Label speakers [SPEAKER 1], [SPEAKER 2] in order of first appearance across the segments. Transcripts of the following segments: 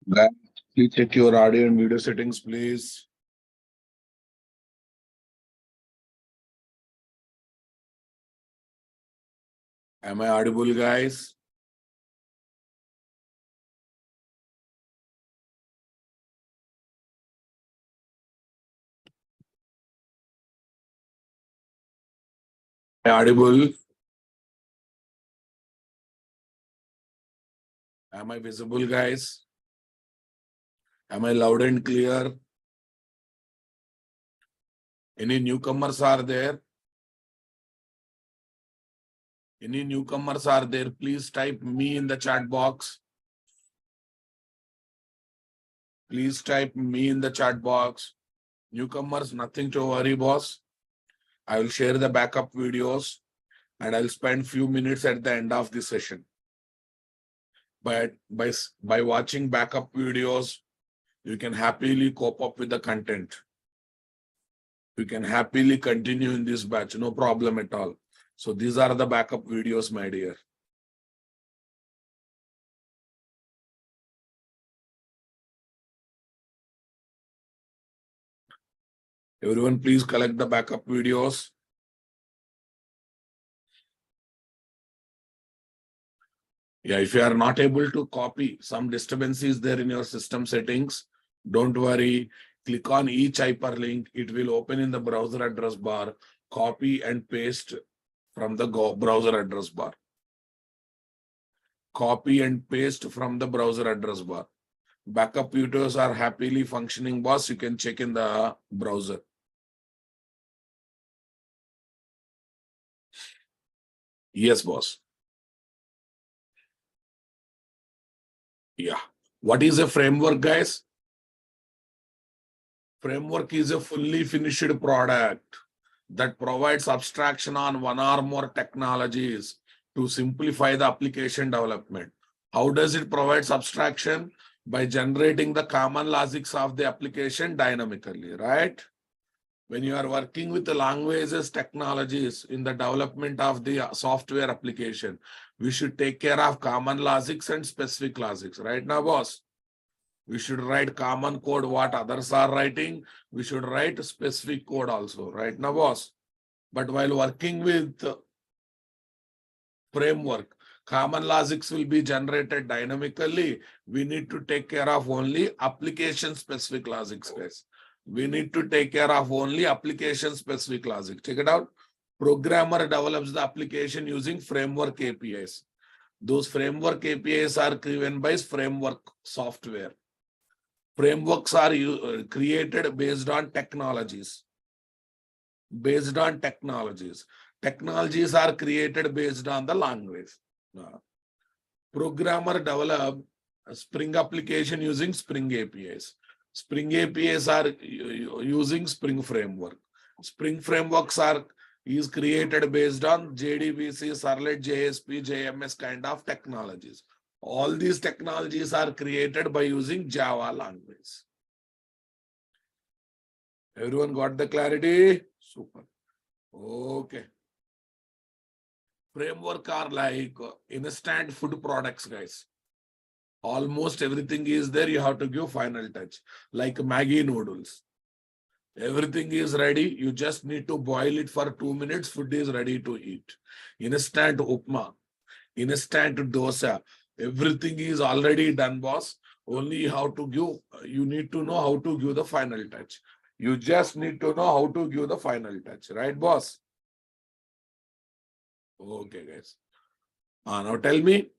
[SPEAKER 1] Guys, please check your audio and video settings, please. Am I audible, guys? Am I audible? Am I visible, guys? Am I loud and clear? Any newcomers are there? Any newcomers are there? Please type me in the chat box. Please type me in the chat box. Newcomers, nothing to worry, boss. I will share the backup videos and I'll spend few minutes at the end of the session. But by watching backup videos, you can happily cope up with the content. You can happily continue in this batch, no problem at all. So these are the backup videos, my dear. Everyone, please collect the backup videos. Yeah, if you are not able to copy, some disturbance is there in your system settings, don't worry. Click on each hyperlink. It will open in the browser address bar. Copy and paste from the browser address bar. Copy and paste from the browser address bar. Backup videos are happily functioning, boss. You can check in the browser. Yes, boss. Yeah. What is a framework, guys? Framework is a fully finished product that provides abstraction on one or more technologies to simplify the application development. How does it provide abstraction? By generating the common logics of the application dynamically, right? When you are working with the languages, technologies in the development of the software application, we should take care of common logics and specific logics, right now, boss? We should write common code what others are writing. We should write specific code also, right now, boss? But while working with framework, common logics will be generated dynamically. We need to take care of only application specific logics, guys. We need to take care of only application specific logic. Check it out. Programmer develops the application using framework APIs. Those framework APIs are given by framework software. Frameworks are created based on technologies. Based on technologies. Technologies are created based on the language. Programmer develop a Spring application using Spring APIs. Spring APIs are using Spring framework. Spring frameworks is created based on JDBC, Servlet, JSP, JMS kind of technologies. All these technologies are created by using Java language. Everyone got the clarity? Super. Okay. Framework are like instant food products, guys. Almost everything is there. You have to give final touch. Like Maggi noodles. Everything is ready. You just need to boil it for 2 minutes. Food is ready to eat. Instant upma. Instant dosa. Everything is already done, boss. Only how to give. You need to know how to give the final touch. You just need to know how to give the final touch. Right, boss? Okay, guys. Now tell me,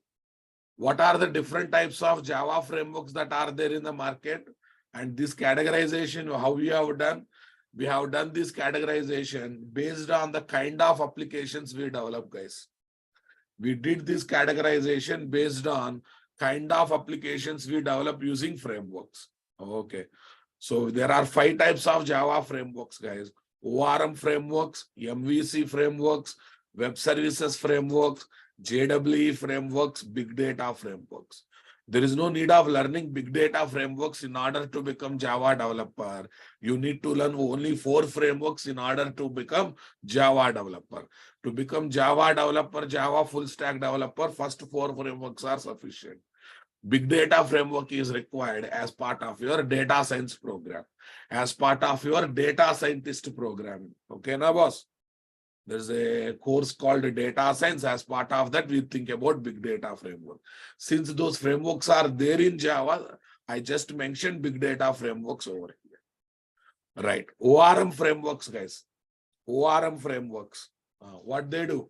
[SPEAKER 1] what are the different types of Java frameworks that are there in the market? And this categorization, how we have done? We have done this categorization based on the kind of applications we develop, guys. We did this categorization based on kind of applications we develop using frameworks. Okay. So there are 5 types of Java frameworks, guys. ORM frameworks, MVC frameworks, web services frameworks, JWE frameworks, big data frameworks. There is no need of learning big data frameworks in order to become Java developer. You need to learn only 4 frameworks in order to become Java developer. To become Java developer, Java full stack developer, first 4 frameworks are sufficient. Big data framework is required as part of your data science program, as part of your data scientist program. Okay, now boss. There's a course called data science. As part of that, we think about big data framework. Since those frameworks are there in Java, I just mentioned big data frameworks over here. Right. ORM frameworks, guys. ORM frameworks. What they do?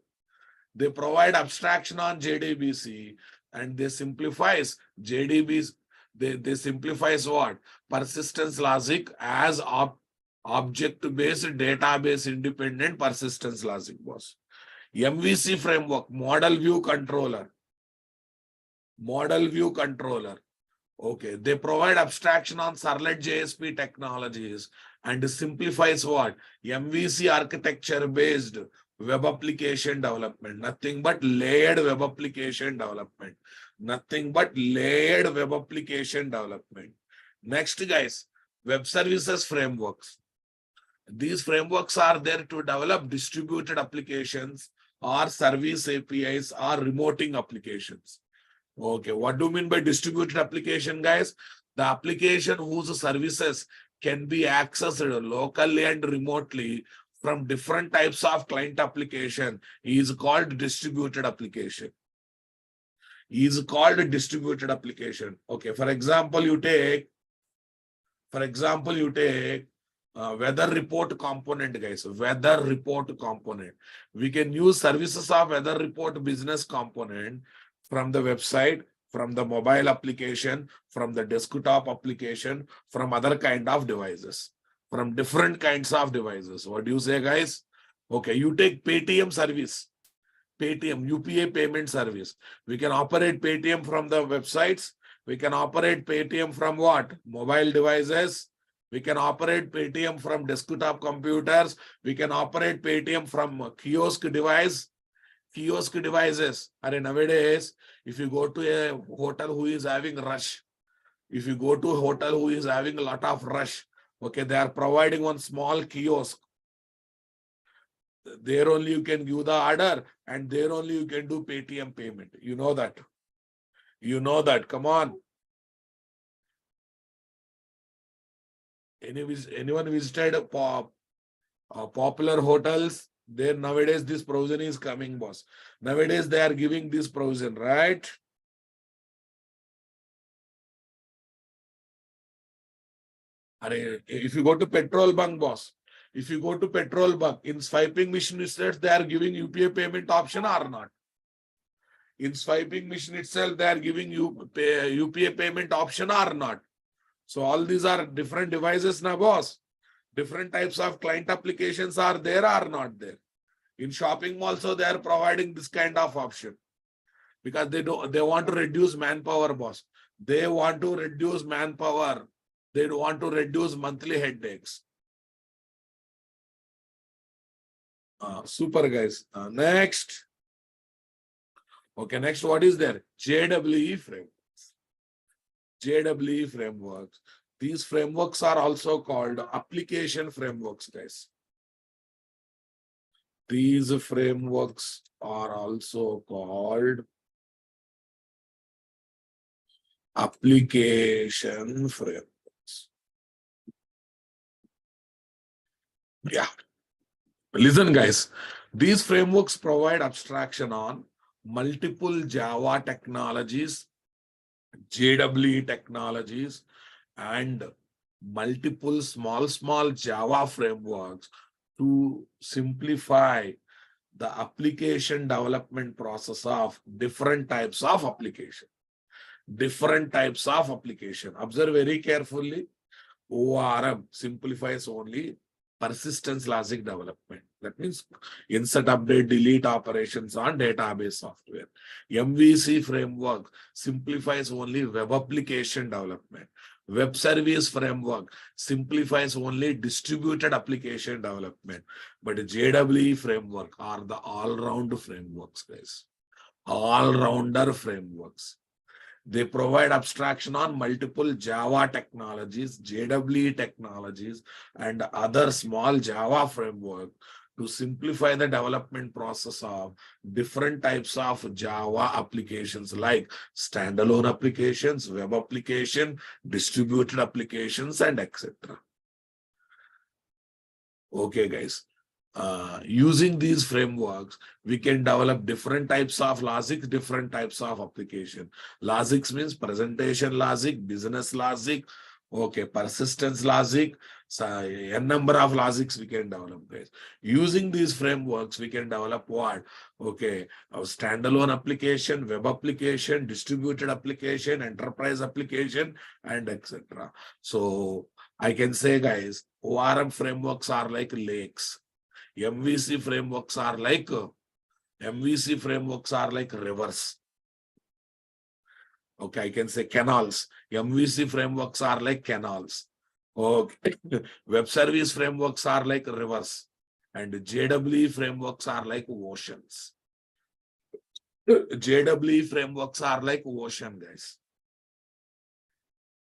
[SPEAKER 1] They provide abstraction on JDBC and they simplifies JDBs. They simplifies what? Persistence logic as object-based database independent persistence logic, boss. MVC framework, model view controller. Model view controller. Okay, they provide abstraction on Servlet JSP technologies and simplifies what? MVC architecture based web application development. Nothing but layered web application development. Nothing but layered web application development. Next, guys, web services frameworks. These frameworks are there to develop distributed applications or service APIs or remoting applications. Okay, what do you mean by distributed application, guys? The application whose services can be accessed locally and remotely from different types of client application is called distributed application. Is called distributed application. Okay, for example, you take weather report component, guys. Weather report component. We can use services of weather report business component from the website, from the mobile application, from the desktop application, from other kind of devices, from different kinds of devices. What do you say, guys? Okay, you take Paytm service, Paytm, UPI payment service. We can operate Paytm from the websites. We can operate Paytm from what? Mobile devices. We can operate Paytm from desktop computers. We can operate Paytm from kiosk devices. And nowadays, if you go to a hotel who is having rush, if you go to a hotel who is having a lot of rush, okay, they are providing one small kiosk. There only you can give the order and there only you can do Paytm payment. You know that. You know that. Come on. Anyone visited popular hotels? There nowadays this provision is coming, boss. Nowadays they are giving this provision, right? If you go to petrol bunk, boss, if you go to petrol bunk, in swiping machine itself, they are giving UPI payment option or not? In swiping machine itself, they are giving you UPI payment option or not? So all these are different devices now, boss. Different types of client applications are there or not there. In shopping also, they are providing this kind of option because they want to reduce manpower, boss. They want to reduce manpower. They want to reduce monthly headaches. Super, guys. Next. Okay, next, what is there? JWE frameworks. JWE frameworks. These frameworks are also called application frameworks, guys. These frameworks are also called application frameworks. Yeah. Listen, guys. These frameworks provide abstraction on multiple Java technologies, JWE technologies, and multiple small Java frameworks to simplify the application development process of different types of application. Different types of application. Observe very carefully. ORM simplifies only persistence logic development. That means insert, update, delete operations on database software. MVC framework simplifies only web application development. Web service framework simplifies only distributed application development. But JWE framework are the all-round frameworks, guys. All-rounder frameworks. They provide abstraction on multiple Java technologies, JWE technologies, and other small Java framework to simplify the development process of different types of Java applications like standalone applications, web application, distributed applications, and etc. Okay, guys. Using these frameworks, we can develop different types of logic, different types of application. Logics means presentation logic, business logic, okay, persistence logic. So n number of logics we can develop, guys. Using these frameworks, we can develop what? Okay, a standalone application, web application, distributed application, enterprise application, and etc. So I can say, guys, ORM frameworks are like lakes. MVC frameworks are like rivers. Okay, I can say canals. MVC frameworks are like canals. Okay. Web service frameworks are like rivers. And JWE frameworks are like oceans. JWE frameworks are like ocean, guys.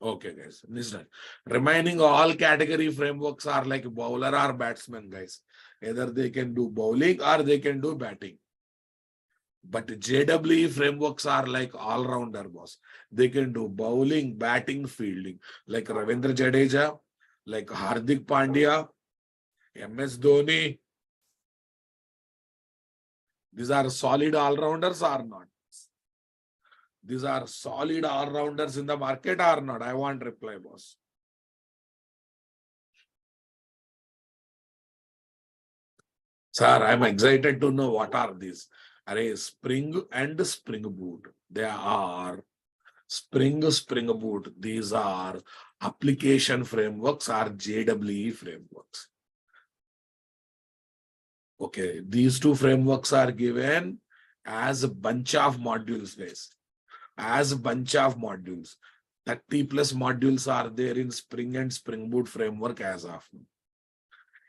[SPEAKER 1] Okay, guys. Listen. Remaining all category frameworks are like bowler or batsman, guys. Either they can do bowling or they can do batting. But JWE frameworks are like all-rounder, boss. They can do bowling, batting, fielding. Like Ravindra Jadeja, like Hardik Pandya, MS Dhoni. These are solid all-rounders or not? These are solid all-rounders in the market or not? I want reply, boss. Sir, I'm excited to know what are these. Array Spring and Spring Boot. They are Spring Boot. These are application frameworks or JWE frameworks. Okay, these two frameworks are given as a bunch of modules, guys. As a bunch of modules. 30 plus modules are there in Spring and Spring Boot framework as of now.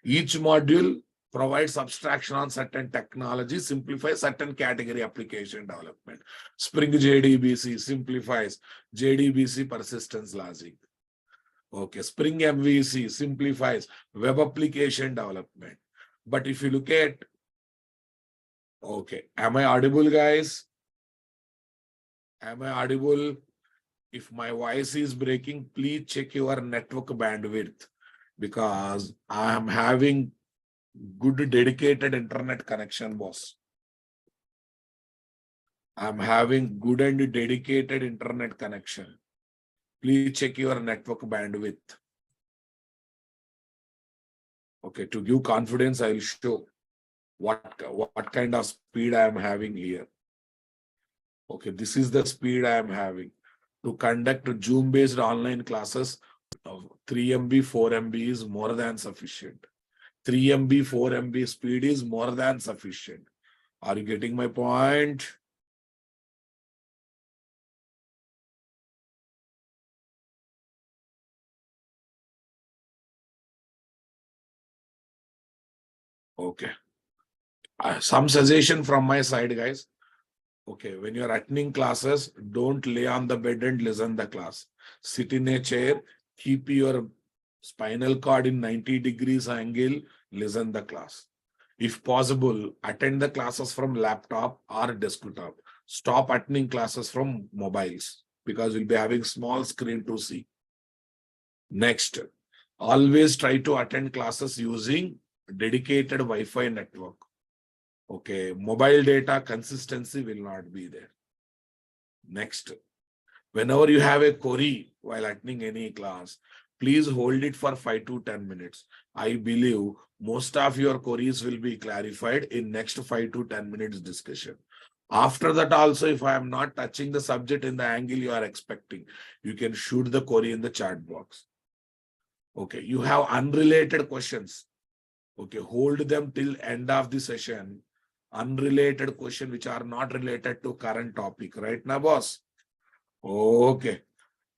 [SPEAKER 1] Each module provides abstraction on certain technology, simplifies certain category application development. Spring JDBC simplifies JDBC persistence logic. Okay, Spring MVC simplifies web application development. But if you look at, okay, am I audible, guys? Am I audible? If my voice is breaking, please check your network bandwidth because I am having good dedicated internet connection, boss. I'm having good and dedicated internet connection. Please check your network bandwidth. Okay, to give confidence, I will show what kind of speed I am having here. Okay, this is the speed I am having. To conduct Zoom-based online classes, 3 MB, 4 MB is more than sufficient. 3 MB, 4 MB speed is more than sufficient. Are you getting my point? Okay. Some suggestion from my side, guys. Okay, when you're attending classes, don't lay on the bed and listen the class. Sit in a chair, keep your spinal cord in 90 degrees angle, listen the class. If possible, attend the classes from laptop or desktop. Stop attending classes from mobiles because you'll be having small screen to see. Next, always try to attend classes using dedicated Wi-Fi network. Okay, mobile data consistency will not be there. Next, whenever you have a query while attending any class, please hold it for 5 to 10 minutes. I believe most of your queries will be clarified in next 5 to 10 minutes discussion. After that also, if I am not touching the subject in the angle you are expecting, you can shoot the query in the chat box. Okay, you have unrelated questions. Okay, hold them till end of the session. Unrelated question which are not related to current topic, right now, boss? Okay.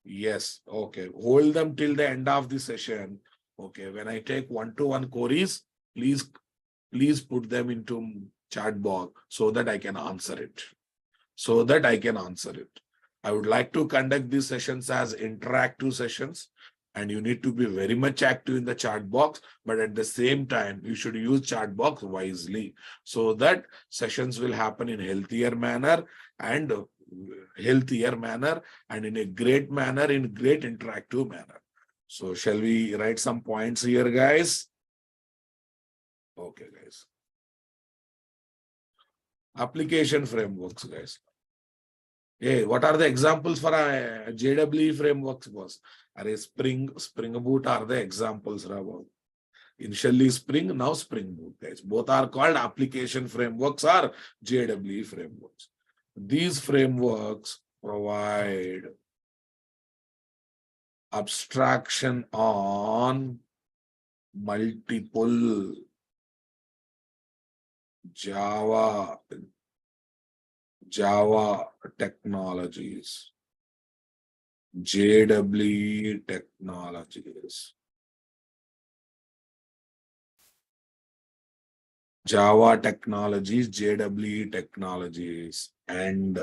[SPEAKER 1] Yes. Okay. Hold them till the end of the session. Okay. When I take one-to-one queries, please put them into chat box so that I can answer it. I would like to conduct these sessions as interactive sessions. And you need to be very much active in the chat box, but at the same time, you should use chat box wisely so that sessions will happen in healthier manner and in a great manner, in great interactive manner. So shall we write some points here, guys? Okay, guys. Application frameworks, guys. Hey, what are the examples for a JWE frameworks, boss? Are Spring Boot are the examples, Rabo. Initially Spring, now Spring Boot, guys. Both are called application frameworks or JWE frameworks. These frameworks provide abstraction on multiple Java technologies, JWE technologies, Java technologies, JWE technologies, and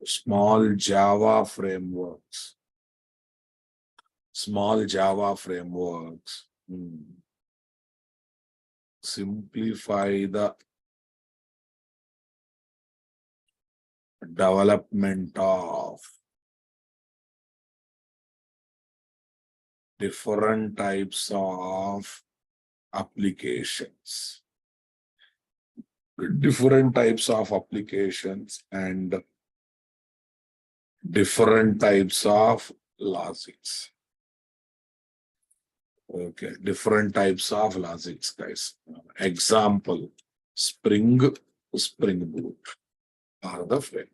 [SPEAKER 1] small Java frameworks. Simplify the development of different types of applications. And different types of logics. Okay, different types of logics, guys. Example, Spring Boot are the frame.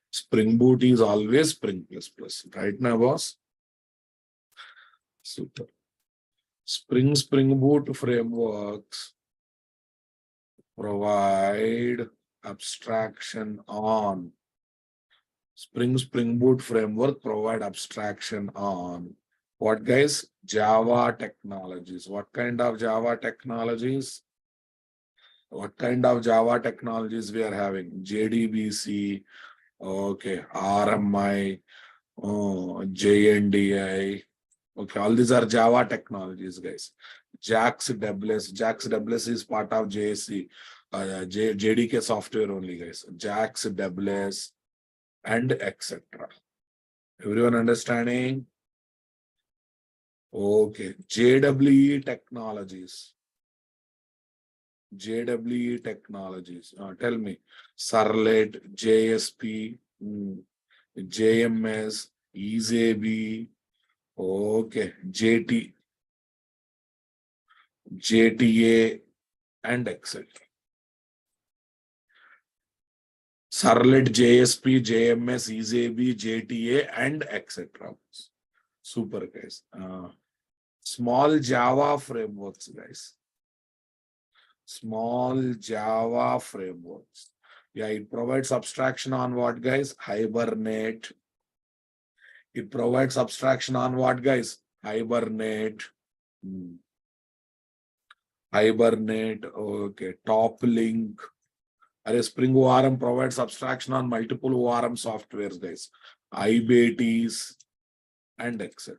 [SPEAKER 1] Spring Boot is always Spring++, right now, boss? Super. Spring Boot frameworks provide abstraction on Spring Boot framework provide abstraction on what, guys? Java technologies. What kind of Java technologies? What kind of Java technologies we are having? JDBC, okay, RMI, JNDI. Okay, all these are Java technologies, guys. JAX-WS is part of JSC, JDK software only, guys. JAX-WS and etc. Everyone understanding? Okay, JWE technologies. Tell me, Servlet, JSP, JMS, EasyB, okay, JTA, and etc. Servlet, JSP, JMS, EasyB, JTA, and etc. Super, guys. Small Java frameworks, guys. Small Java frameworks. Yeah, it provides abstraction on what, guys? Hibernate. It provides abstraction on what, guys? Hibernate. Hibernate. Okay. Top link. Spring ORM provides abstraction on multiple ORM softwares, guys. IBTs and etc.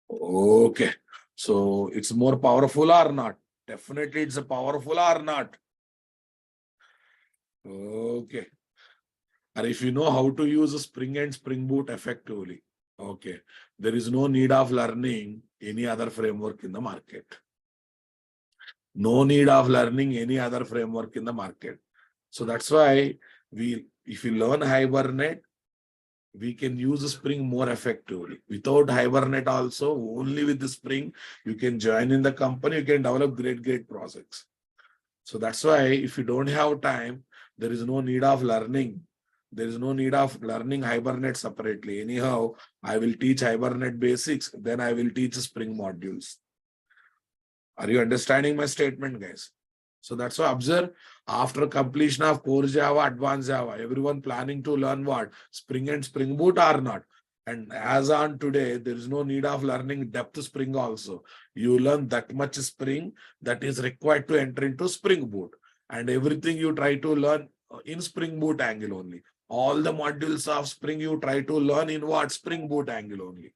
[SPEAKER 1] Okay. So it's more powerful or not? Definitely it's a powerful or not? Okay. And if you know how to use Spring and Spring Boot effectively, okay, there is no need of learning any other framework in the market. No need of learning any other framework in the market. So that's why if you learn Hibernate, we can use Spring more effectively. Without Hibernate also, only with the Spring, you can join in the company, you can develop great projects. So that's why if you don't have time, there is no need of learning. There is no need of learning Hibernate separately. Anyhow, I will teach Hibernate basics, then I will teach Spring modules. Are you understanding my statement, guys? So that's why observe, after completion of core Java, advanced Java, everyone planning to learn what? Spring and Spring Boot or not? And as on today, there is no need of learning depth Spring also. You learn that much Spring that is required to enter into Spring Boot. And everything you try to learn in Spring Boot angle only. All the modules of Spring you try to learn in what? Spring Boot angle only.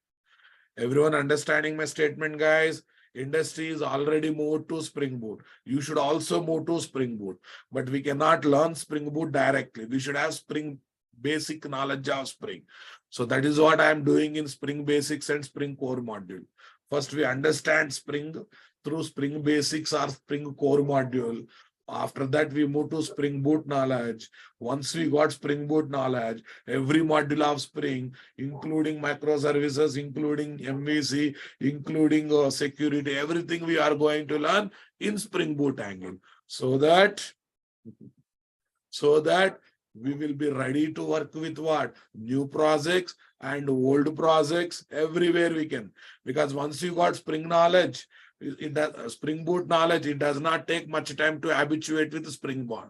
[SPEAKER 1] Everyone understanding my statement, guys? Industry is already moved to Spring Boot. You should also move to Spring Boot. But we cannot learn Spring Boot directly. We should have Spring basic knowledge of Spring. So that is what I am doing in Spring Basics and Spring Core module. First, we understand Spring through Spring Basics or Spring Core module. After that, we move to Spring Boot knowledge. Once we got Spring Boot knowledge, every module of Spring, including microservices, including MVC, including security, everything we are going to learn in Spring Boot angle. So that we will be ready to work with what? New projects and old projects everywhere we can. Because once you got Spring knowledge, it does, Spring Boot knowledge, it does not take much time to habituate with Spring Boot.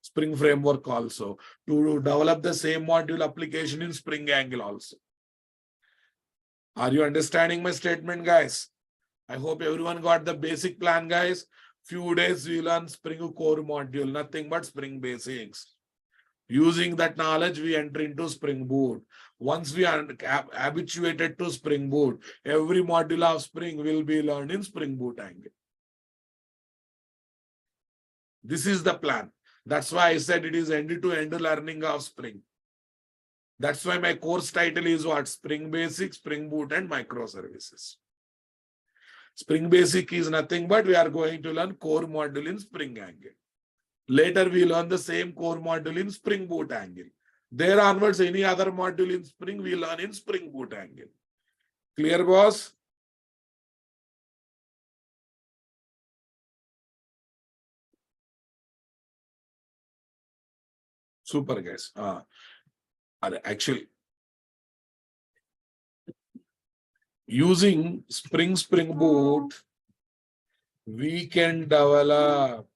[SPEAKER 1] Spring framework also, to develop the same module application in Spring Angle also. Are you understanding my statement, guys? I hope everyone got the basic plan, guys. Few days we learn Spring Core module, nothing but Spring Basics. Using that knowledge, we enter into Spring Boot. Once we are habituated to Spring Boot, every module of Spring will be learned in Spring Boot angle. This is the plan. That's why I said it is end-to-end learning of Spring. That's why my course title is what? Spring Basic, Spring Boot, and Microservices. Spring Basic is nothing but we are going to learn core module in Spring Angle. Later, we learn the same core module in Spring Boot angle. There onwards, any other module in Spring, we learn in Spring Boot angle. Clear, boss? Super, guys. Actually, using Spring Boot, we can develop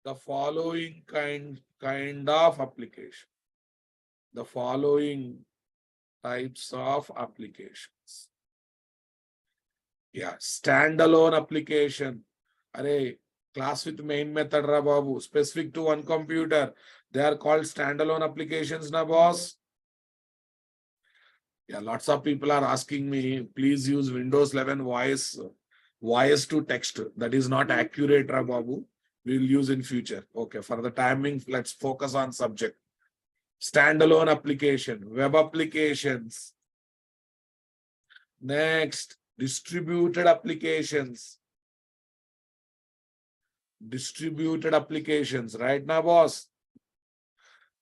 [SPEAKER 1] the following kind of application. The following types of applications. Yeah, standalone application. Array, class with main method, ra babu, specific to one computer. They are called standalone applications, na boss. Yeah, lots of people are asking me, please use Windows 11 voice to text. That is not accurate, ra babu. We will use in future. Okay, for the timing, let's focus on subject. Standalone application, web applications. Next, distributed applications. Distributed applications, right now, boss?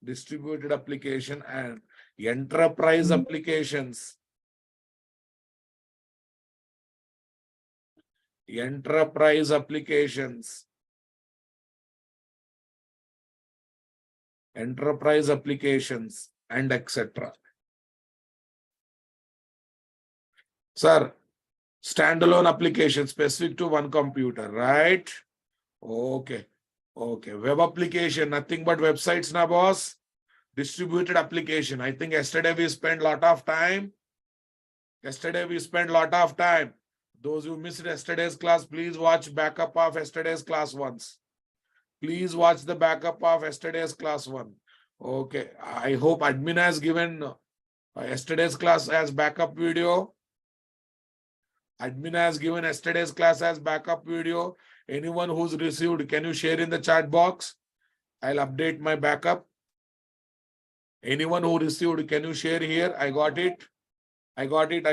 [SPEAKER 1] Distributed application and enterprise applications. Enterprise applications. Enterprise applications and etc. Sir, standalone application specific to one computer, right? Okay. Okay. Web application, nothing but websites, na boss. Distributed application. I think yesterday we spent a lot of time. Those who missed yesterday's class, please watch backup of yesterday's class once. Please watch the backup of yesterday's class one. Okay. I hope admin has given yesterday's class as backup video. Admin has given yesterday's class as backup video. Anyone who's received, can you share in the chat box? I'll update my backup. Anyone who received, can you share here? I got it. I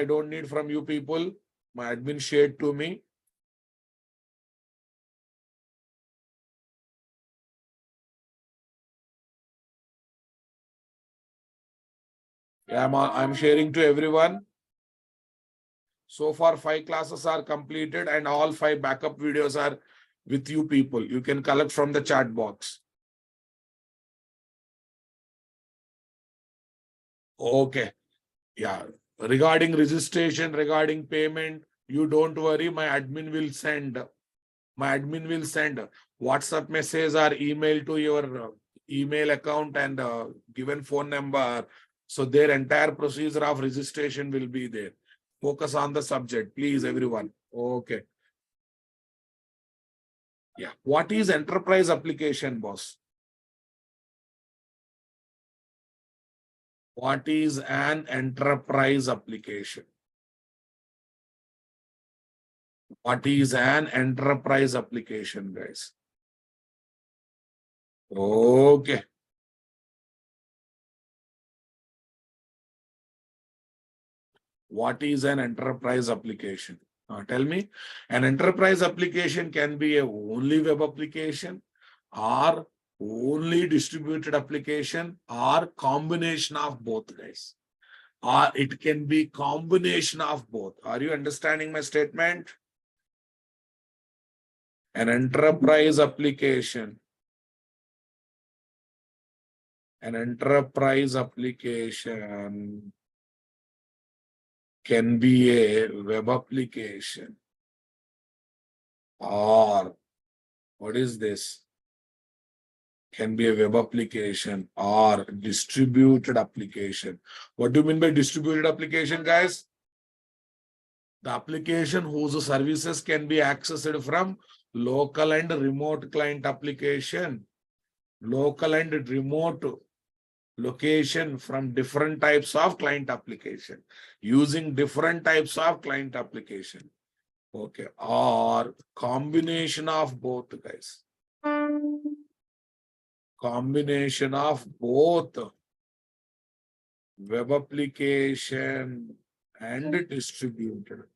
[SPEAKER 1] don't need from you people. My admin shared to me. Yeah, I'm sharing to everyone. So far, 5 classes are completed and all 5 backup videos are with you people. You can collect from the chat box. Okay. Yeah. Regarding registration, regarding payment, you don't worry. My admin will send WhatsApp message or email to your email account and given phone number. So their entire procedure of registration will be there. Focus on the subject, please, everyone. Okay. Yeah. What is enterprise application, boss? What is an enterprise application? What is an enterprise application, guys? Okay. What is an enterprise application? Tell me. An enterprise application can be a only web application or only distributed application or combination of both, guys. Or it can be combination of both. Are you understanding my statement? An enterprise application. An enterprise application can be a web application or what is this? Can be a web application or distributed application. What do you mean by distributed application, guys? The application whose services can be accessed from local and remote client application, local and remote location from different types of client application, using different types of client application. Okay, or combination of both, guys. Combination of both web application and distributed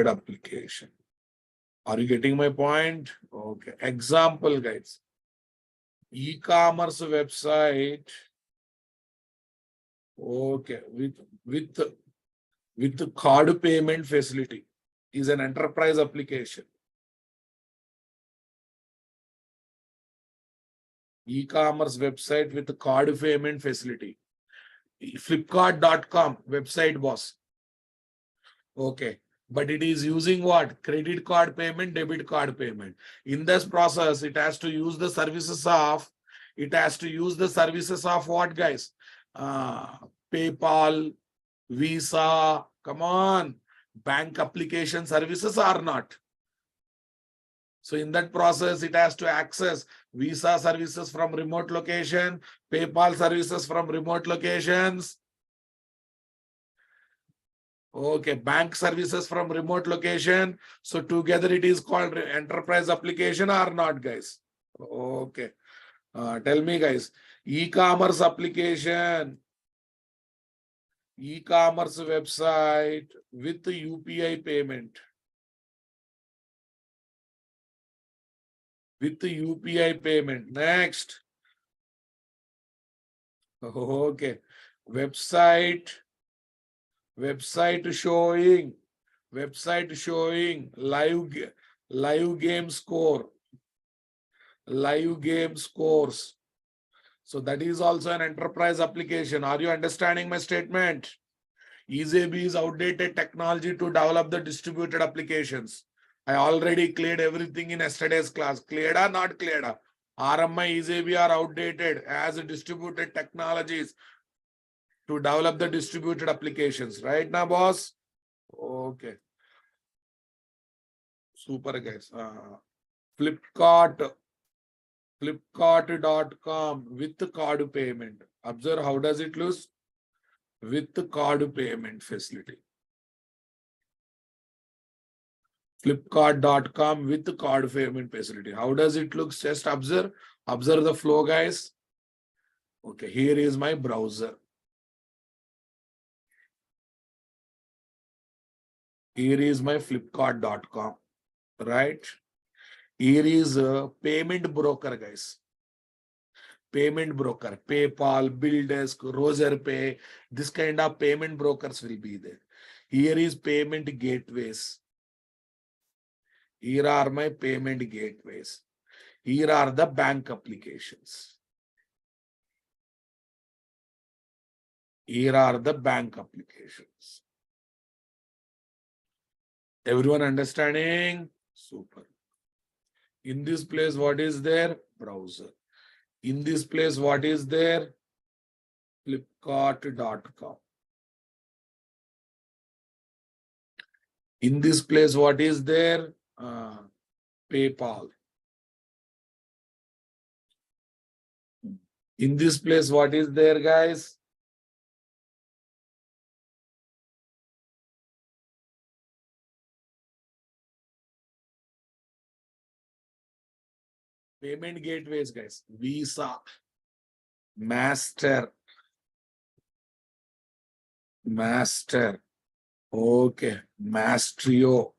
[SPEAKER 1] application. Are you getting my point? Okay. Example, guys. E-commerce website. Okay. With card payment facility is an enterprise application. E-commerce website with card payment facility. Flipkart.com website, boss. Okay. But it is using what? Credit card payment, debit card payment. In this process, it has to use the services of what, guys? PayPal, Visa, come on. Bank application services are not. So in that process, it has to access Visa services from remote location, PayPal services from remote locations. Okay, bank services from remote location. So together it is called enterprise application or not, guys? Okay. Tell me, guys. E-commerce application. E-commerce website with UPI payment. With UPI payment. Next. Okay. Website showing live game score. Live game scores. So that is also an enterprise application. Are you understanding my statement? EasyB is outdated technology to develop the distributed applications. I already cleared everything in yesterday's class. Cleared or not cleared? RMI, EasyB are outdated as distributed technologies to develop the distributed applications. Right now, boss? Okay. Super, guys. Flipkart.com with card payment. Observe how does it look? With the card payment facility. Flipkart.com with the card payment facility. How does it look? Just observe. Observe the flow, guys. Okay, here is my browser. Here is my Flipkart.com. Right? Here is a payment broker, guys. Payment broker, PayPal, BillDesk, Razorpay, this kind of payment brokers will be there. Here is payment gateways. Here are my payment gateways. Here are the bank applications. Here are the bank applications. Everyone understanding? Super. In this place, what is there? Browser. In this place, what is there? Flipkart.com. In this place, what is there? PayPal. In this place, what is there, guys? Payment gateways, guys. Visa, Master, okay, Mastrio.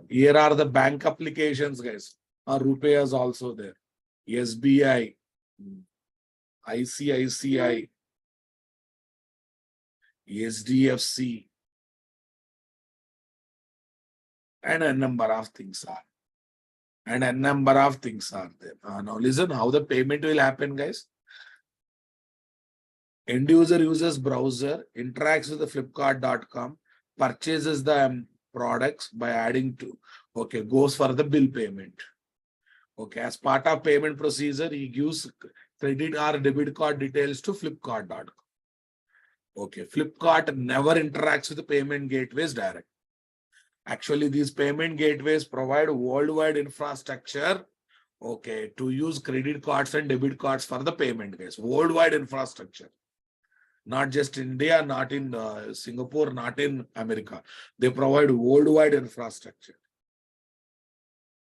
[SPEAKER 1] Here are the bank applications, guys. RuPay is also there. SBI, ICICI, SDFC, and a number of things are. There. Now listen how the payment will happen, guys. End user uses browser, interacts with the flipkart.com, purchases the products by adding to, okay, goes for the bill payment. Okay, as part of payment procedure, he gives credit or debit card details to flipkart.com. Okay, Flipkart never interacts with the payment gateways direct. Actually, these payment gateways provide worldwide infrastructure, okay, to use credit cards and debit cards for the payment, guys. Worldwide infrastructure. Not just India, not in Singapore, not in America. They provide worldwide infrastructure.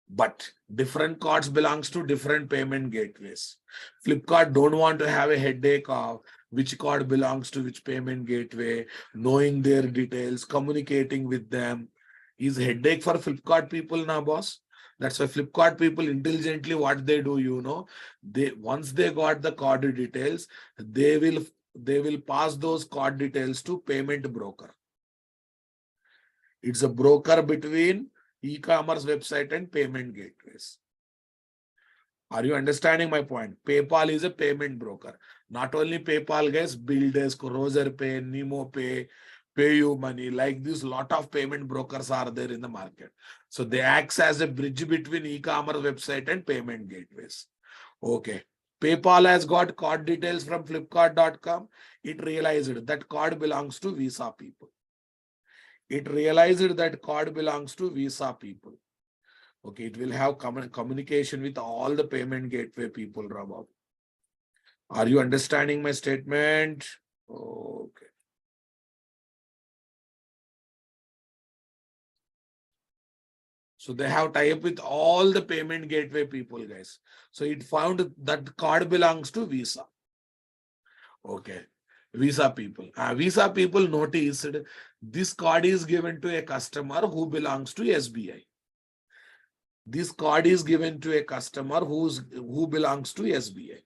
[SPEAKER 1] But different cards belongs to different payment gateways. Flipkart don't want to have a headache of which card belongs to which payment gateway, knowing their details, communicating with them. Is headache for Flipkart people now, boss? That's why Flipkart people intelligently what they do, you know, they once they got the card details, they will pass those card details to payment broker. It's a broker between e-commerce website and payment gateways. Are you understanding my point? PayPal is a payment broker. Not only PayPal, guys, BillDesk, RoserPay, NemoPay, PayUmoney, like this, lot of payment brokers are there in the market. So they act as a bridge between e-commerce website and payment gateways. Okay. PayPal has got card details from Flipkart.com. It realized that card belongs to Visa people. It realized that card belongs to Visa people. Okay, it will have communication with all the payment gateway people, Rabab. Are you understanding my statement? Okay. So they have tie-up with all the payment gateway people, guys. So it found that card belongs to Visa. Okay. Visa people. Visa people noticed this card is given to a customer who belongs to SBI. This card is given to a customer who belongs to SBI.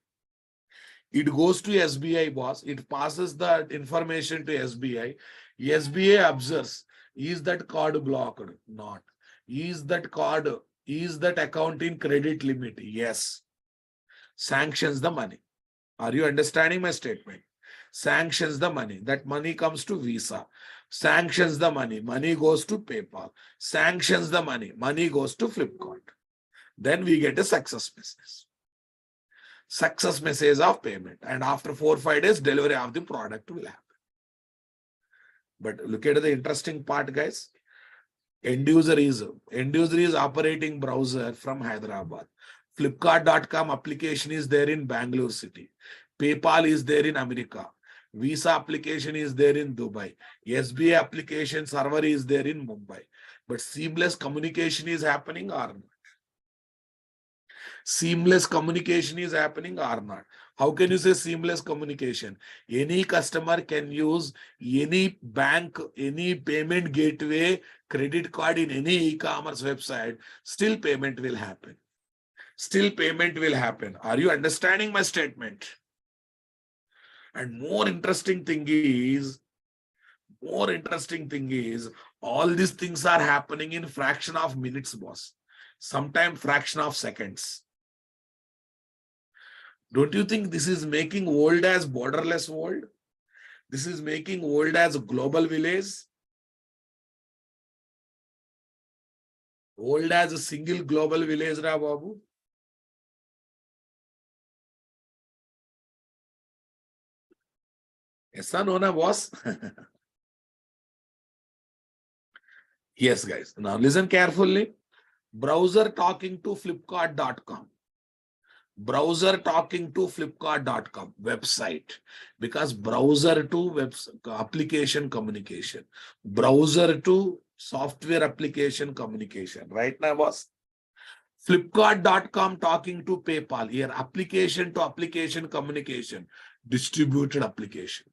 [SPEAKER 1] It goes to SBI, boss. It passes that information to SBI. SBI observes, is that card blocked? Not. Is that account in credit limit? Yes. Sanctions the money. Are you understanding my statement? Sanctions the money. That money comes to Visa. Sanctions the money. Money goes to PayPal. Sanctions the money. Money goes to Flipkart. Then we get a success message. Success message of payment. And after 4 or 5 days, delivery of the product will happen. But look at the interesting part, guys. End user is operating browser from Hyderabad. Flipkart.com application is there in Bangalore city. PayPal is there in America. Visa application is there in Dubai. SBI application server is there in Mumbai. But seamless communication is happening or not? Seamless communication is happening or not? How can you say seamless communication? Any customer can use any bank, any payment gateway, credit card in any e-commerce website. Still payment will happen. Still payment will happen. Are you understanding my statement? And more interesting thing is, all these things are happening in fraction of minutes, boss. Sometimes fraction of seconds. Don't you think this is making world as borderless world? This is making world as a global village. World as a single global village, Ra Babu. Yes or no, na, boss? Yes, guys. Now listen carefully. Browser talking to Flipkart.com. Browser talking to Flipkart.com website, because browser to web application communication, browser to software application communication. Right now, boss. Flipkart.com talking to PayPal. Here, application to application communication, distributed application.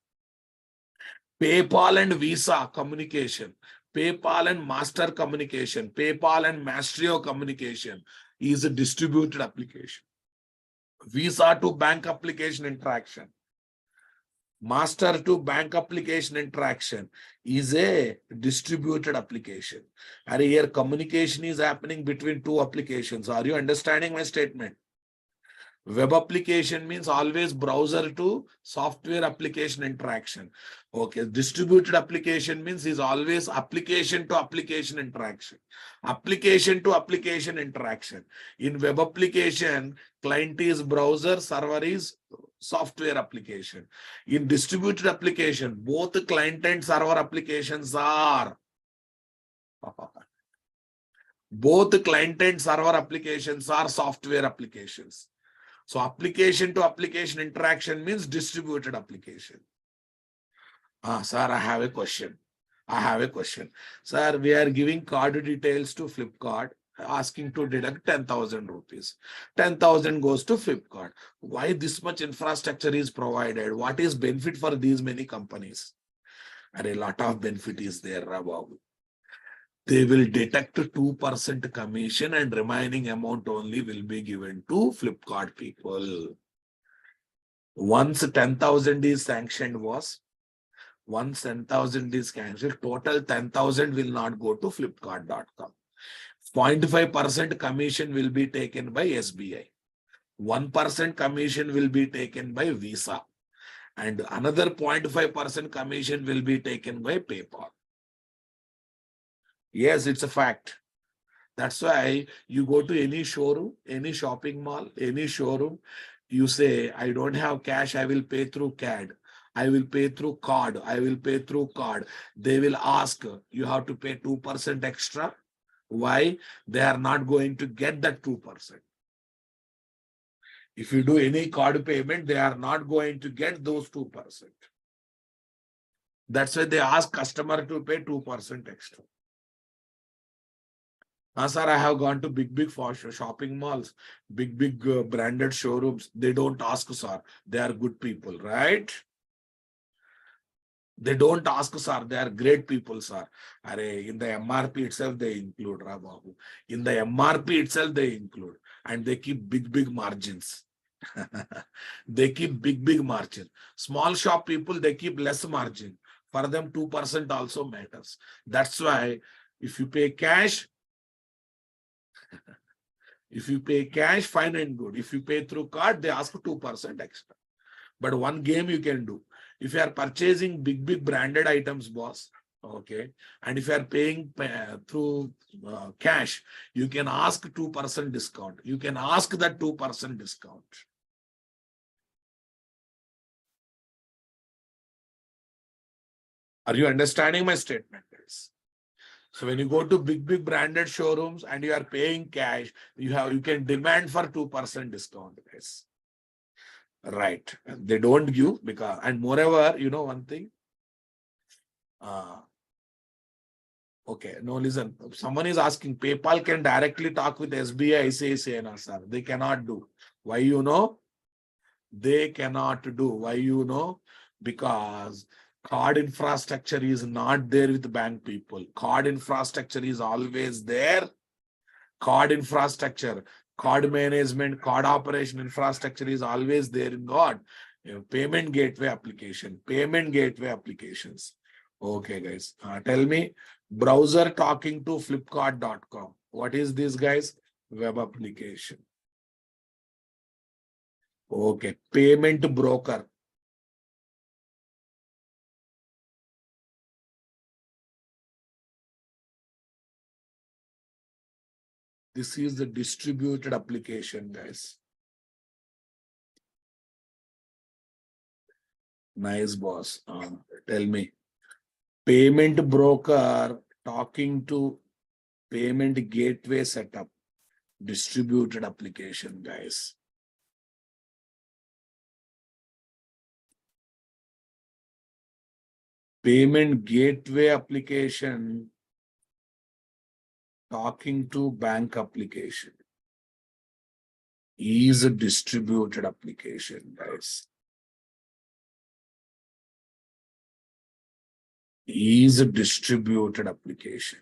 [SPEAKER 1] PayPal and Visa communication, PayPal and Master communication, PayPal and Mastrio communication is a distributed application. Visa to bank application interaction, Master to bank application interaction is a distributed application. And here communication is happening between two applications. Are you understanding my statement? Web application means always browser to software application interaction. Okay, distributed application means is always application to application interaction. Application to application interaction. In web application, client is browser, server is software application. In distributed application, both client and server applications are both client and server applications are software applications. So application to application interaction means distributed application. Sir, I have a question. Sir, we are giving card details to Flipkart, asking to deduct 10,000 rupees. 10,000 goes to Flipkart. Why this much infrastructure is provided? What is benefit for these many companies? And a lot of benefit is there, Rababu. They will deduct 2% commission and remaining amount only will be given to Flipkart people. Once 10,000 is sanctioned, once 10,000 is cancelled, total 10,000 will not go to Flipkart.com. 0.5% commission will be taken by SBI. 1% commission will be taken by Visa. And another 0.5% commission will be taken by PayPal. Yes, it's a fact. That's why you go to any showroom, any shopping mall, any showroom, you say, I don't have cash, I will pay through CAD. I will pay through card. I will pay through card. They will ask, you have to pay 2% extra. Why? They are not going to get that 2%. If you do any card payment, they are not going to get those 2%. That's why they ask customer to pay 2% extra. Sir, I have gone to big shopping malls, big branded showrooms. They don't ask, sir. They are good people, right? They don't ask, sir. They are great people, sir. In the MRP itself, they include, Rababu. In the MRP itself, they include. And they keep big margins. They keep big margin. Small shop people, they keep less margin. For them, 2% also matters. That's why if you pay cash, fine and good. If you pay through card, they ask 2% extra. But one game you can do. If you are purchasing big branded items, boss, okay, and if you are paying through cash, you can ask 2% discount. You can ask that 2% discount. Are you understanding my statement, guys? So when you go to big branded showrooms and you are paying cash, you can demand for 2% discount, guys. Right. They don't give because, and moreover, you know one thing. Okay, no, listen. Someone is asking, PayPal can directly talk with SBI, ICICI, no, sir. They cannot do. Why you know? They cannot do. Why you know? Because card infrastructure is not there with bank people. Card infrastructure is always there. Card infrastructure, card management, card operation infrastructure is always there in God. Payment gateway application, payment gateway applications. Okay, guys. Tell me, browser talking to Flipkart.com. What is this, guys? Web application. Okay, payment broker. This is the distributed application, guys. Nice, boss. Tell me. Payment broker talking to payment gateway setup. Distributed application, guys. Payment gateway application talking to bank application is a distributed application, guys. Is a distributed application.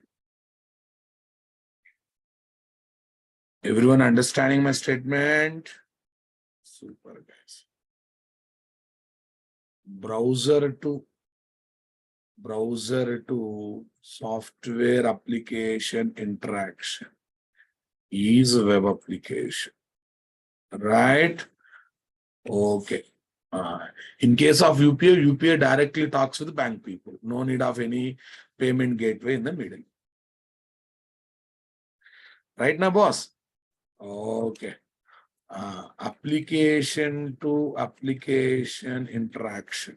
[SPEAKER 1] Everyone understanding my statement? Super, guys. Browser to software application interaction is a web application, right? Okay. In case of UPI, UPI directly talks with the bank people. No need of any payment gateway in the middle. Right now, boss? Okay. Application to application interaction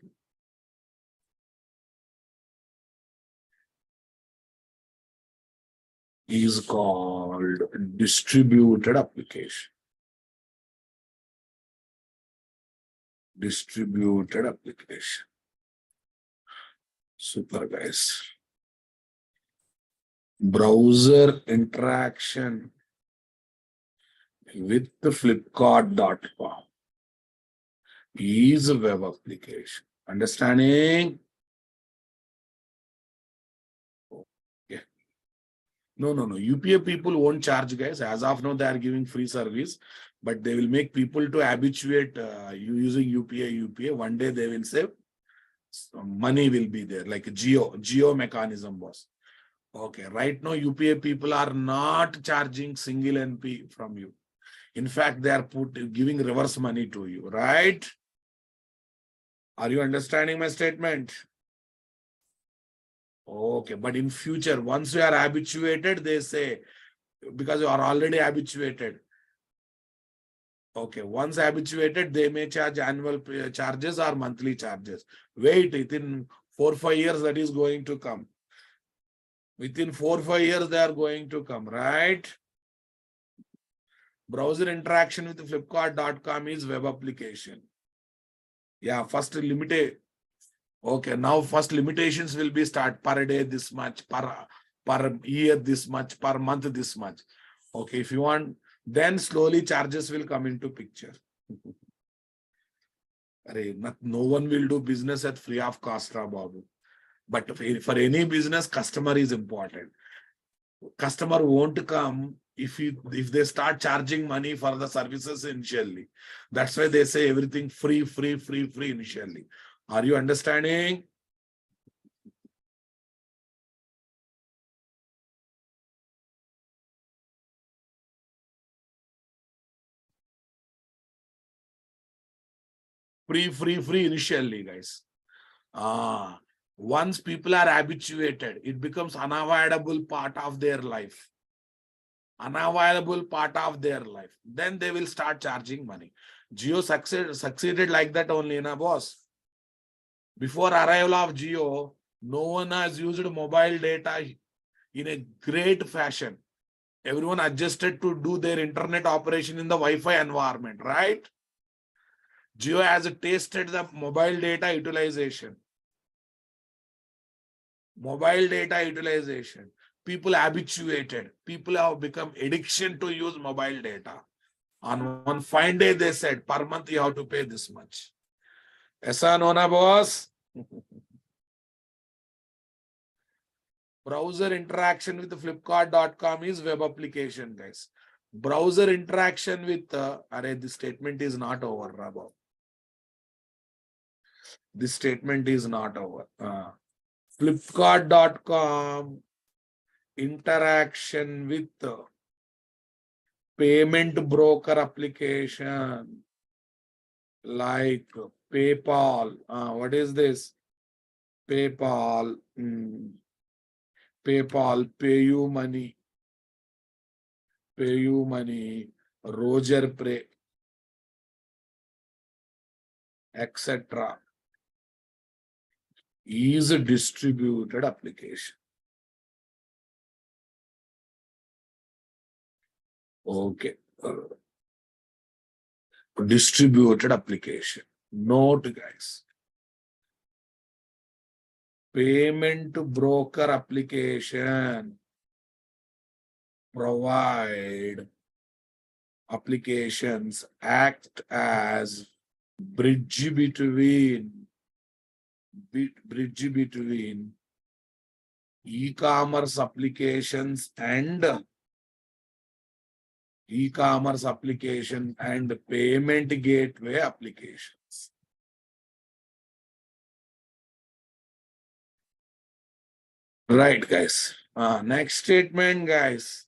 [SPEAKER 1] is called distributed application. Distributed application. Super, guys. Browser interaction with the Flipkart.com is a web application. Understanding? Okay. No. UPI people won't charge, guys. As of now, they are giving free service, but they will make people to habituate you using UPI. One day they will say money will be there, like a geo mechanism, boss. Okay. Right now, UPI people are not charging single NP from you. In fact, they are giving reverse money to you, right? Are you understanding my statement? Okay, but in future, once you are habituated, they say, because you are already habituated. Okay, once habituated, they may charge annual charges or monthly charges. Wait, within 4-5 years, that is going to come. Within 4-5 years, they are going to come, right? Browser interaction with Flipkart.com is web application. Yeah, first limited. Okay, now first limitations will be start per day this much, per year this much, per month this much. Okay, if you want, then slowly charges will come into picture. No one will do business at free of cost, Babu. But for any business, customer is important. Customer won't come if they start charging money for the services initially. That's why they say everything free initially. Are you understanding? Free initially, guys. Once people are habituated, it becomes unavoidable part of their life. Unavoidable part of their life. Then they will start charging money. Jio succeeded like that only, na boss. Before arrival of Jio, no one has used mobile data in a great fashion. Everyone adjusted to do their internet operation in the Wi-Fi environment, right? Jio has tasted the mobile data utilization. Mobile data utilization. People habituated. People have become addiction to use mobile data. On one fine day, they said, per month you have to pay this much. Aisa no na, boss? Browser interaction with Flipkart.com is web application, guys. Browser interaction with, this statement is not over, Rabo. This statement is not over. Flipkart.com interaction with payment broker application like PayPal. What is this? PayPal. PayPal, PayUmoney, Roger Pay, etc. is a distributed application. Okay. Distributed application. Note, guys. Payment broker application provide applications act as bridge between e-commerce applications and payment gateway applications. Right, guys. Next statement, guys.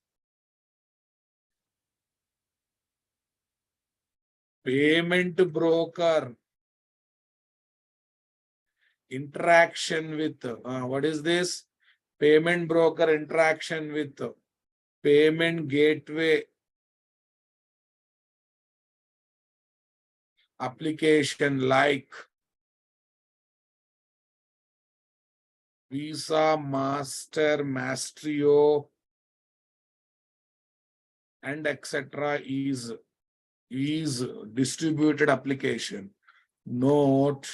[SPEAKER 1] Payment broker interaction with what is this? Payment broker interaction with payment gateway application like Visa, Master, Mastrio, and etc. is distributed application. Note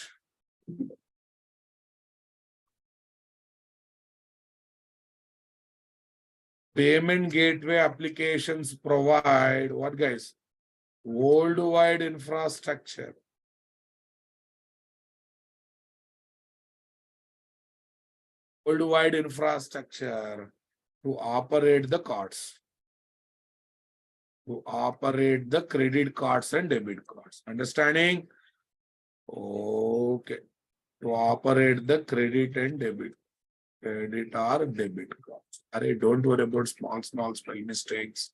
[SPEAKER 1] payment gateway applications provide what, guys? Worldwide infrastructure. Worldwide infrastructure to operate the cards. To operate the credit cards and debit cards. Understanding? Okay. To operate the credit and debit. Credit or debit cards. Array, don't worry about small spell mistakes.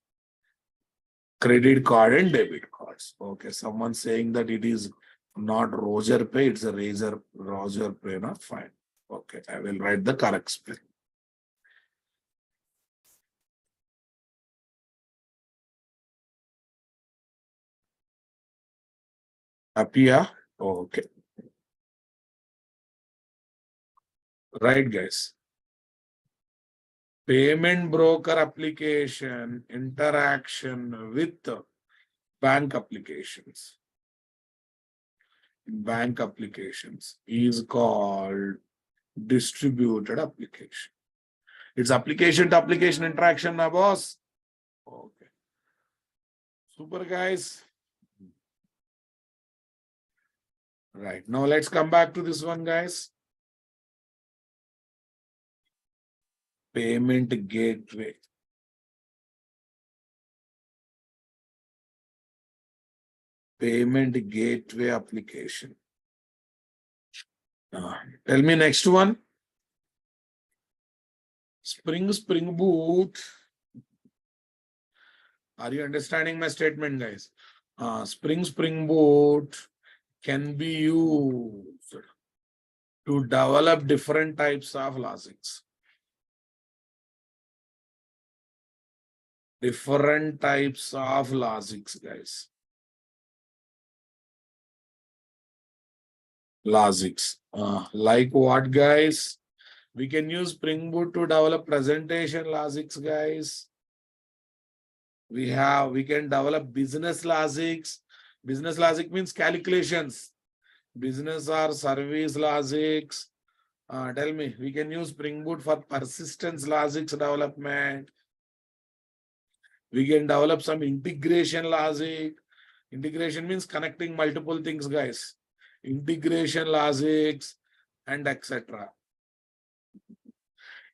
[SPEAKER 1] Credit card and debit cards. Okay, someone saying that it is not Roger Pay, it's a Roger Pay, not fine. Okay, I will write the correct spelling. Happy, yeah? Okay. Right, guys. Payment broker application interaction with bank applications. Bank applications is called distributed application. It's application to application interaction, na boss? Okay. Super, guys. Right. Now let's come back to this one, guys. Payment gateway. Payment gateway application. Tell me next one. Spring Boot. Are you understanding my statement, guys? Spring Boot can be used to develop different types of logics. Different types of logics, guys. Logics. Like what, guys? We can use Spring Boot to develop presentation logics, guys. We can develop business logics. Business logic means calculations. Business or service logics. Tell me, we can use Spring Boot for persistence logics development. We can develop some integration logic. Integration means connecting multiple things, guys. Integration logics and etc.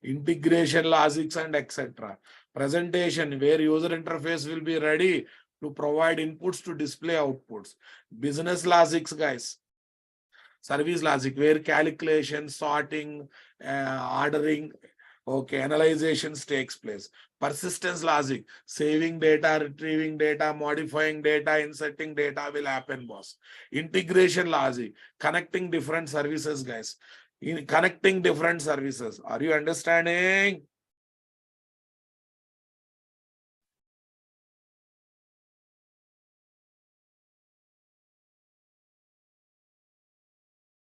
[SPEAKER 1] Integration logics and etc. Presentation, where user interface will be ready to provide inputs to display outputs. Business logics, guys. Service logic, where calculation, sorting, ordering, okay, analyzations takes place. Persistence logic, saving data, retrieving data, modifying data, inserting data will happen, boss. Integration logic, connecting different services, guys. In connecting different services. Are you understanding?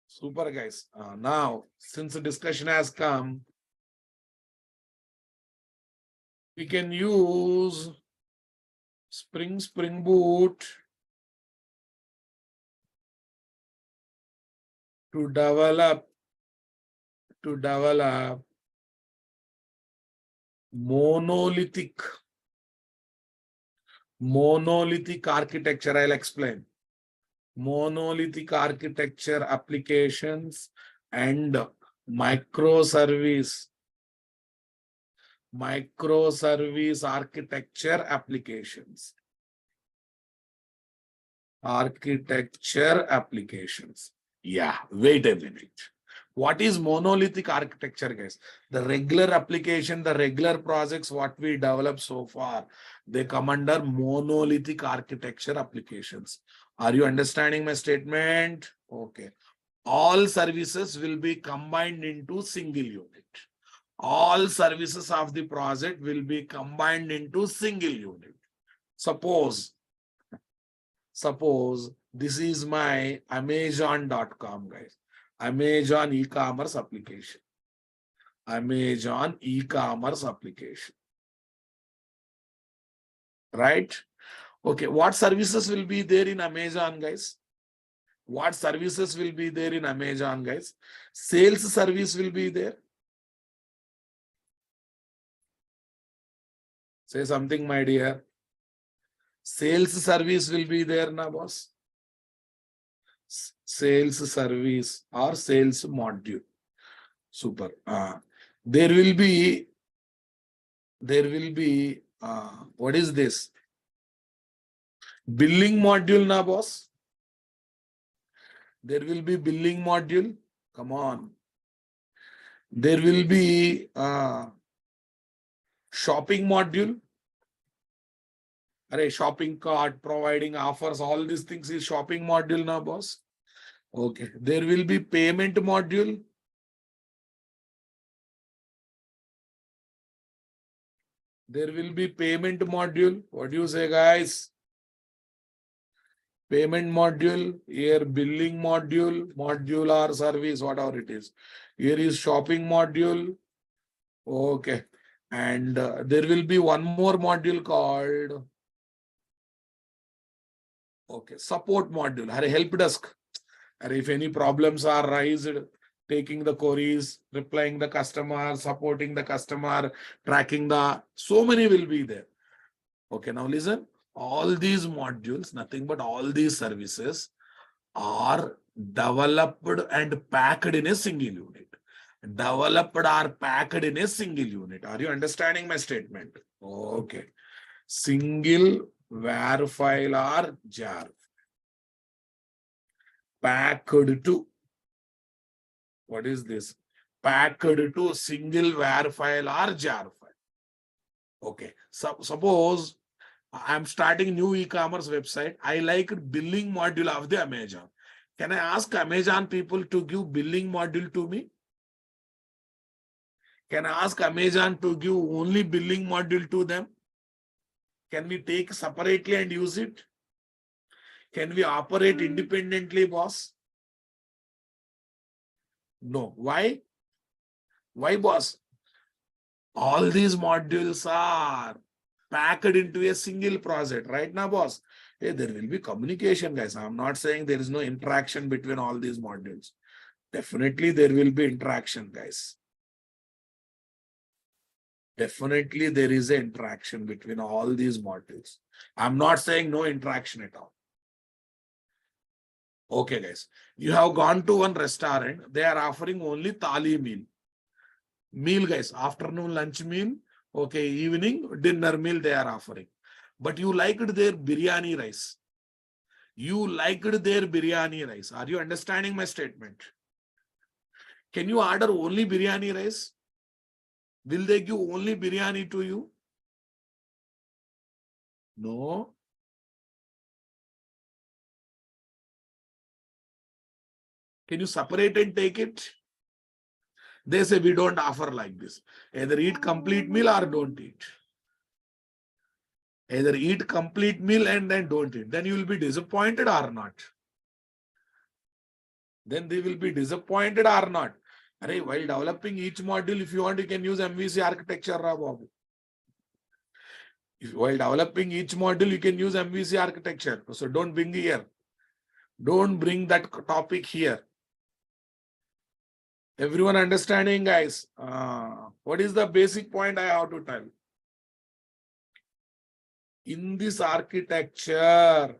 [SPEAKER 1] Super, guys. Now, since the discussion has come, we can use Spring Boot to develop to develop monolithic architecture. I'll explain. Monolithic architecture applications and microservice architecture applications. Yeah, wait a minute. What is monolithic architecture, guys? The regular application, the regular projects, what we developed so far, they come under monolithic architecture applications. Are you understanding my statement? Okay. All services will be combined into single unit. All services of the project will be combined into single unit. Suppose this is my Amazon.com, guys. Amazon e-commerce application. Amazon e-commerce application. Right? Okay. What services will be there in Amazon, guys? What services will be there in Amazon, guys? Sales service will be there. Say something, my dear. Sales service will be there, na boss? Sales service or sales module. Super. There will be what is this? Billing module, na boss? There will be billing module. Come on. There will be shopping module. Shopping cart, providing offers, all these things is shopping module now, boss. Okay. There will be payment module. There will be payment module. What do you say, guys? Payment module. Here, billing module, module or service, whatever it is. Here is shopping module. Okay. And there will be one more module called support module. Help desk. If any problems are raised, taking the queries, replying the customer, supporting the customer, tracking so many will be there. Okay, now listen. All these modules, nothing but all these services are developed and packed in a single unit. Developed or packed in a single unit. Are you understanding my statement? Okay. Single WAR file or jar. Packed to, what is this? Packed to single WAR file or jar file. Okay. Suppose I'm starting new e-commerce website. I like billing module of the Amazon. Can I ask Amazon people to give billing module to me? Can I ask Amazon to give only billing module to them? Can we take separately and use it? Can we operate independently, boss? No. Why? Why, boss? All these modules are packed into a single project, right now, boss? Hey, there will be communication, guys. I'm not saying there is no interaction between all these modules. Definitely there will be interaction, guys. Definitely there is an interaction between all these modules. I'm not saying no interaction at all. Okay, guys. You have gone to one restaurant. They are offering only thali meal. Meal, guys. Afternoon lunch meal. Okay, evening dinner meal they are offering. But you liked their biryani rice. You liked their biryani rice. Are you understanding my statement? Can you order only biryani rice? Will they give only biryani to you? No. Can you separate and take it? They say we don't offer like this. Either eat complete meal or don't eat. Either eat complete meal and then don't eat. Then you will be disappointed or not. Then they will be disappointed or not. While developing each module, if you want, you can use MVC architecture. While developing each module, you can use MVC architecture. So don't bring here. Don't bring that topic here. Everyone understanding, guys? What is the basic point I have to tell? In this architecture,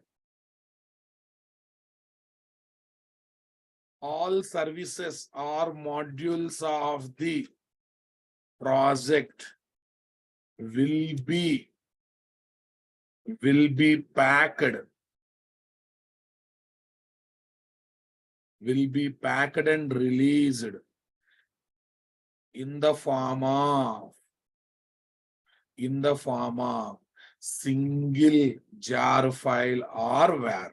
[SPEAKER 1] all services or modules of the project will be packed and released in the form of single jar file or WAR.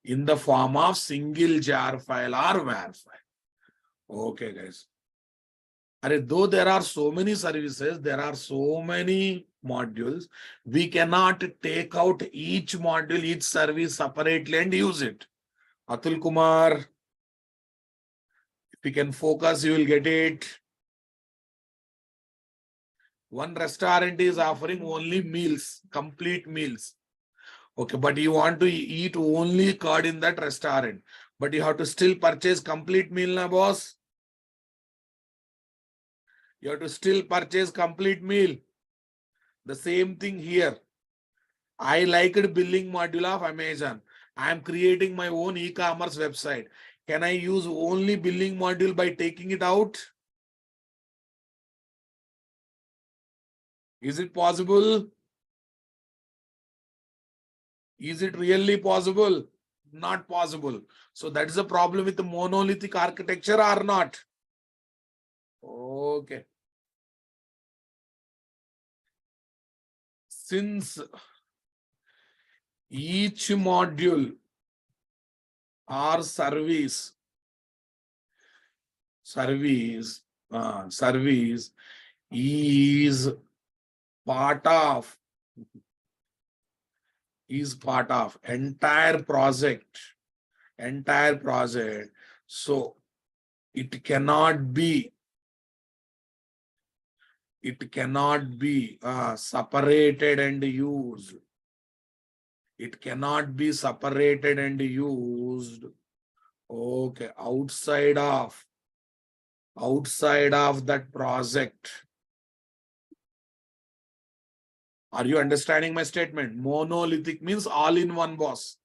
[SPEAKER 1] In the form of single jar file or WAR file. Okay, guys. Though there are so many services, there are so many modules, we cannot take out each module, each service separately and use it. Atul Kumar, if you can focus, you will get it. One restaurant is offering only meals, complete meals. Okay, but you want to eat only curd in that restaurant, but you have to still purchase complete meal, na boss? You have to still purchase complete meal. The same thing here. I liked billing module of Amazon. I am creating my own e-commerce website. Can I use only billing module by taking it out? Is it possible? Is it really possible? Not possible. So that is the problem with the monolithic architecture or not? Okay. Since each module or service is part of entire project. So it cannot be separated and used. It cannot be separated and used. Okay, outside of that project. Are you understanding my statement? Monolithic means all in one, boss.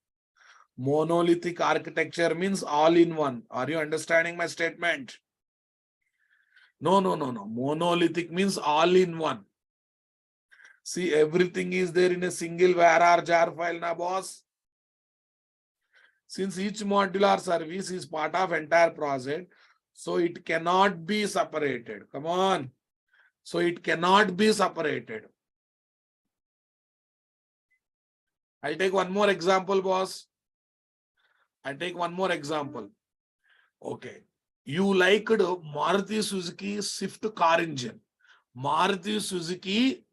[SPEAKER 1] Monolithic architecture means all in one. Are you understanding my statement? No. Monolithic means all in one. See, everything is there in a single var or jar file, na boss. Since each modular service is part of entire project, so it cannot be separated. Come on. So it cannot be separated. I'll take one more example, boss. I'll take one more example. Okay. You liked Maruti Suzuki Swift car engine. Maruti Suzuki,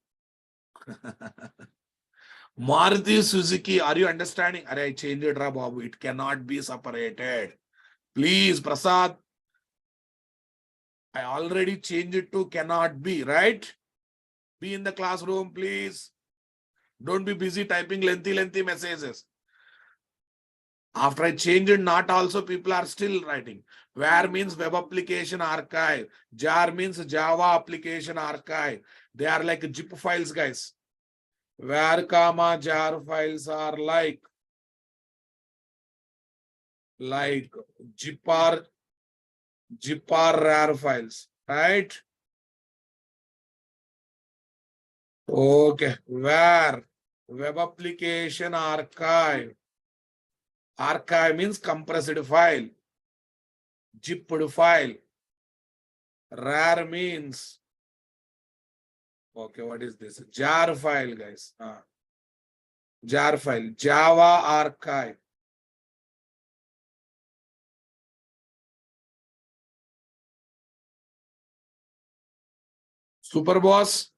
[SPEAKER 1] are you understanding? I changed it, Babu. It cannot be separated. Please, Prasad. I already changed it to cannot be, right? Be in the classroom, please. Don't be busy typing lengthy messages. After I changed it, not also, people are still writing. Where means web application archive. Jar means Java application archive. They are like zip files, guys. Where comma jar files are like zip or rar files, right? Okay, where web application archive. Archive means compressed file. Zipped file. Rar means, okay, what is this? Jar file, guys. Jar file. Java archive. Super boss.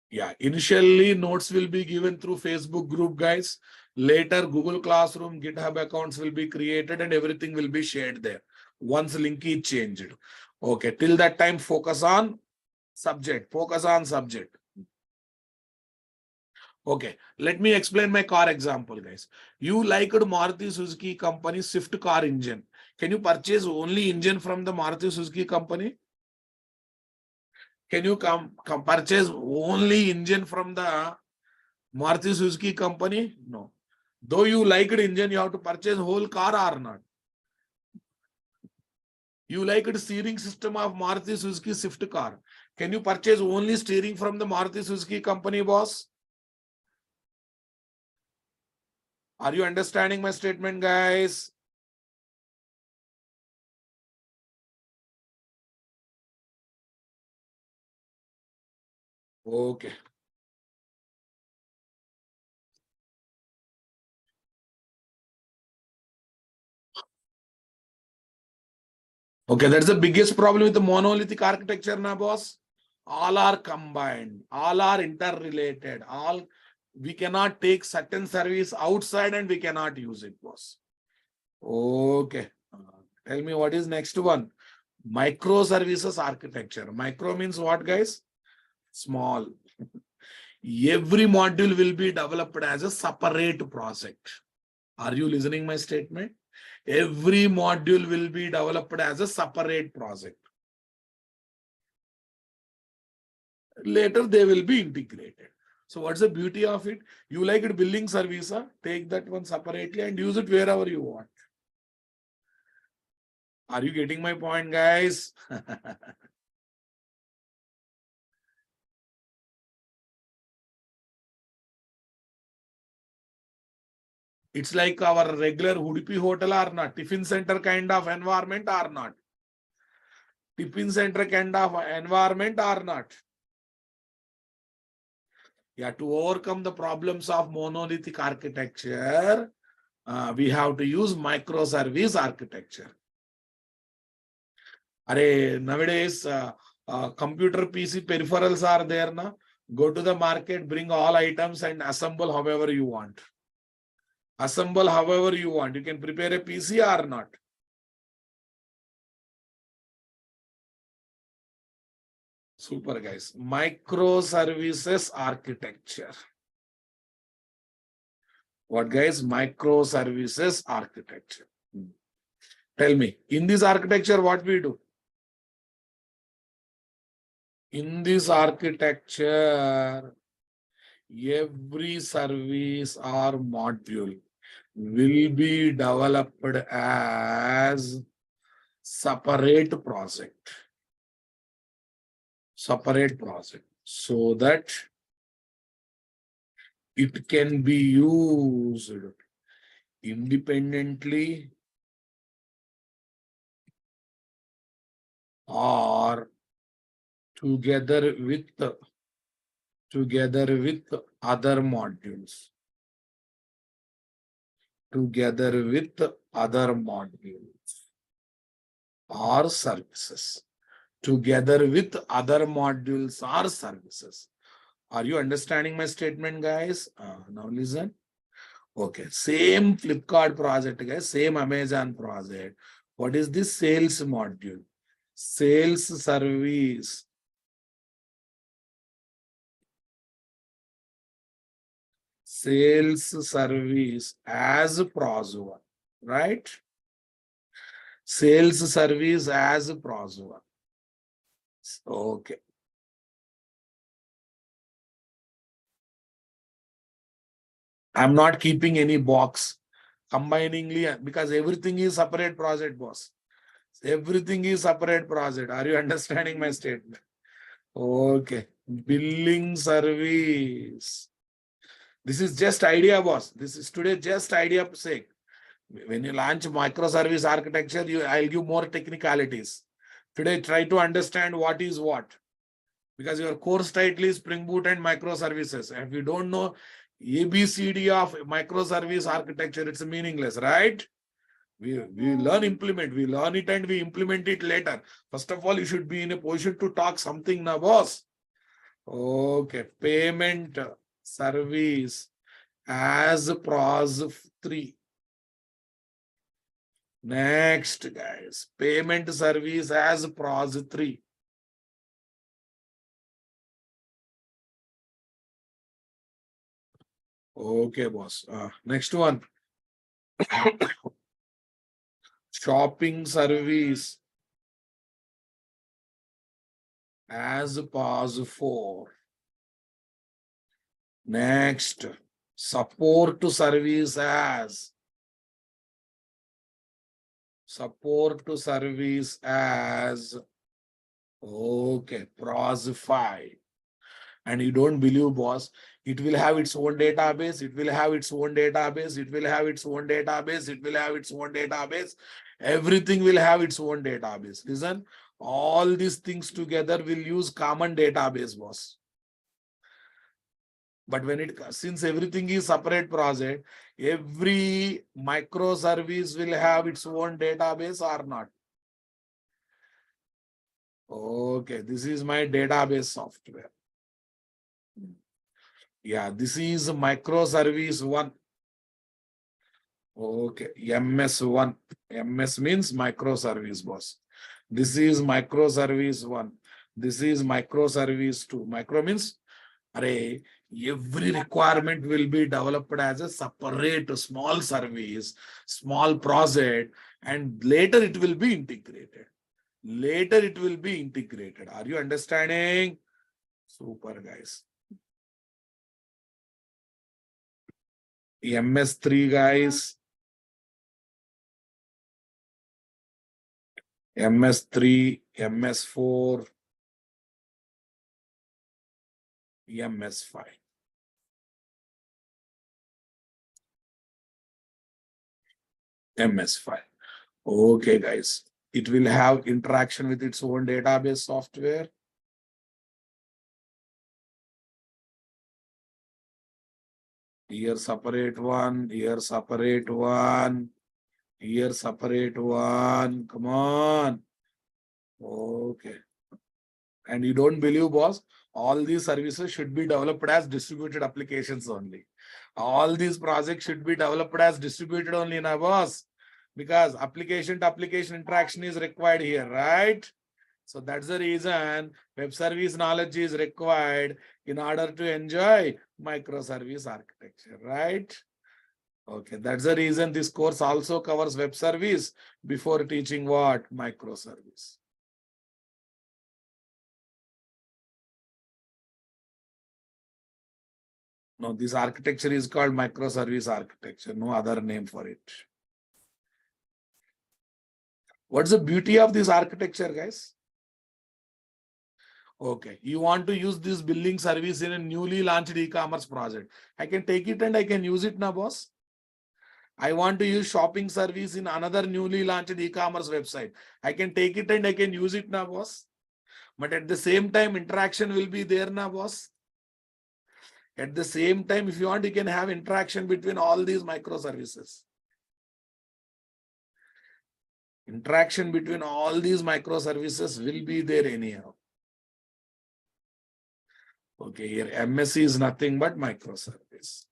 [SPEAKER 1] Yeah, initially notes will be given through Facebook group, guys. Later, Google Classroom, GitHub accounts will be created and everything will be shared there once link is changed. Okay, till that time, focus on subject. Okay, let me explain my car example, guys. You liked Maruti Suzuki company Swift car engine. Can you purchase only engine from the Maruti Suzuki company? Can you purchase only engine from the Maruti Suzuki company? No. Though you liked engine, you have to purchase whole car or not. You liked steering system of Maruti Suzuki Swift car. Can you purchase only steering from the Maruti Suzuki company, boss? Are you understanding my statement, guys? Okay. Okay, that's the biggest problem with the monolithic architecture now, boss. All are combined, all are interrelated, all we cannot take certain service outside and we cannot use it, boss. Okay. Tell me what is next one? Microservices architecture. Micro means what, guys? Small. Every module will be developed as a separate project. Are you listening my statement? Every module will be developed as a separate project. Later, they will be integrated. So what's the beauty of it? You like it billing service, huh? Take that one separately and use it wherever you want. Are you getting my point, guys? It's like our regular Udupi hotel or not, tiffin center kind of environment or not. Tiffin center kind of environment or not. Yeah, to overcome the problems of monolithic architecture, we have to use microservice architecture. Nowadays, computer PC peripherals are there now. Go to the market, bring all items and assemble however you want. Assemble however you want. You can prepare a PC or not. Super, guys. Microservices architecture. What, guys? Microservices architecture. Tell me, in this architecture, what we do? In this architecture, every service or module will be developed as separate project. Separate project. So that it can be used independently or together with other modules. Together with other modules or services. Together with other modules or services. Are you understanding my statement, guys? Now listen. Okay, same Flipkart project, guys, same Amazon project. What is this sales module? Sales service. Sales service as PROS1, right? Sales service as PROS1. Okay. I'm not keeping any box combiningly because everything is separate project, boss. Everything is separate project. Are you understanding my statement? Okay. Billing service. This is just idea, boss. This is today just idea sake. When you launch microservice architecture, I'll give more technicalities. Today, try to understand what is what. Because your course title is Spring Boot and microservices. If you don't know ABCD of microservice architecture, it's meaningless, right? We learn implement. We learn it and we implement it later. First of all, you should be in a position to talk something now, boss. Okay. Payment service as PROS3. Next, guys. Payment service as PROS3. Okay, boss. Next one. Shopping service as PAS 4. Next, support to service as okay, PROS 5. And you don't believe, boss, it will have its own database, it will have its own database, it will have its own database, it will have its own database. Everything will have its own database. Listen, all these things together will use common database, boss. But since everything is separate project, every microservice will have its own database or not. Okay, this is my database software. Yeah, this is microservice 1. Okay, MS1. MS means microservice, boss. This is microservice 1. This is microservice 2. Micro means, array, every requirement will be developed as a separate small service, small project, and later it will be integrated. Later it will be integrated. Are you understanding? Super, guys. MS3, guys. MS3, MS4, MS5. MS5. Okay, guys. It will have interaction with its own database software. Here separate one, here separate one, here separate one. Come on. Okay. And you don't believe, boss, all these services should be developed as distributed applications only. All these projects should be developed as distributed only, na boss? Because application to application interaction is required here, right? So that's the reason web service knowledge is required in order to enjoy microservice architecture, right? Okay, that's the reason this course also covers web service before teaching what? Microservice. No, this architecture is called microservice architecture, no other name for it. What's the beauty of this architecture, guys? Okay, you want to use this billing service in a newly launched e-commerce project. I can take it and I can use it now, boss. I want to use shopping service in another newly launched e-commerce website. I can take it and I can use it now, boss. But at the same time, interaction will be there now, boss. At the same time, if you want, you can have interaction between all these microservices. Interaction between all these microservices will be there anyhow. Okay, here MSC is nothing but microservice.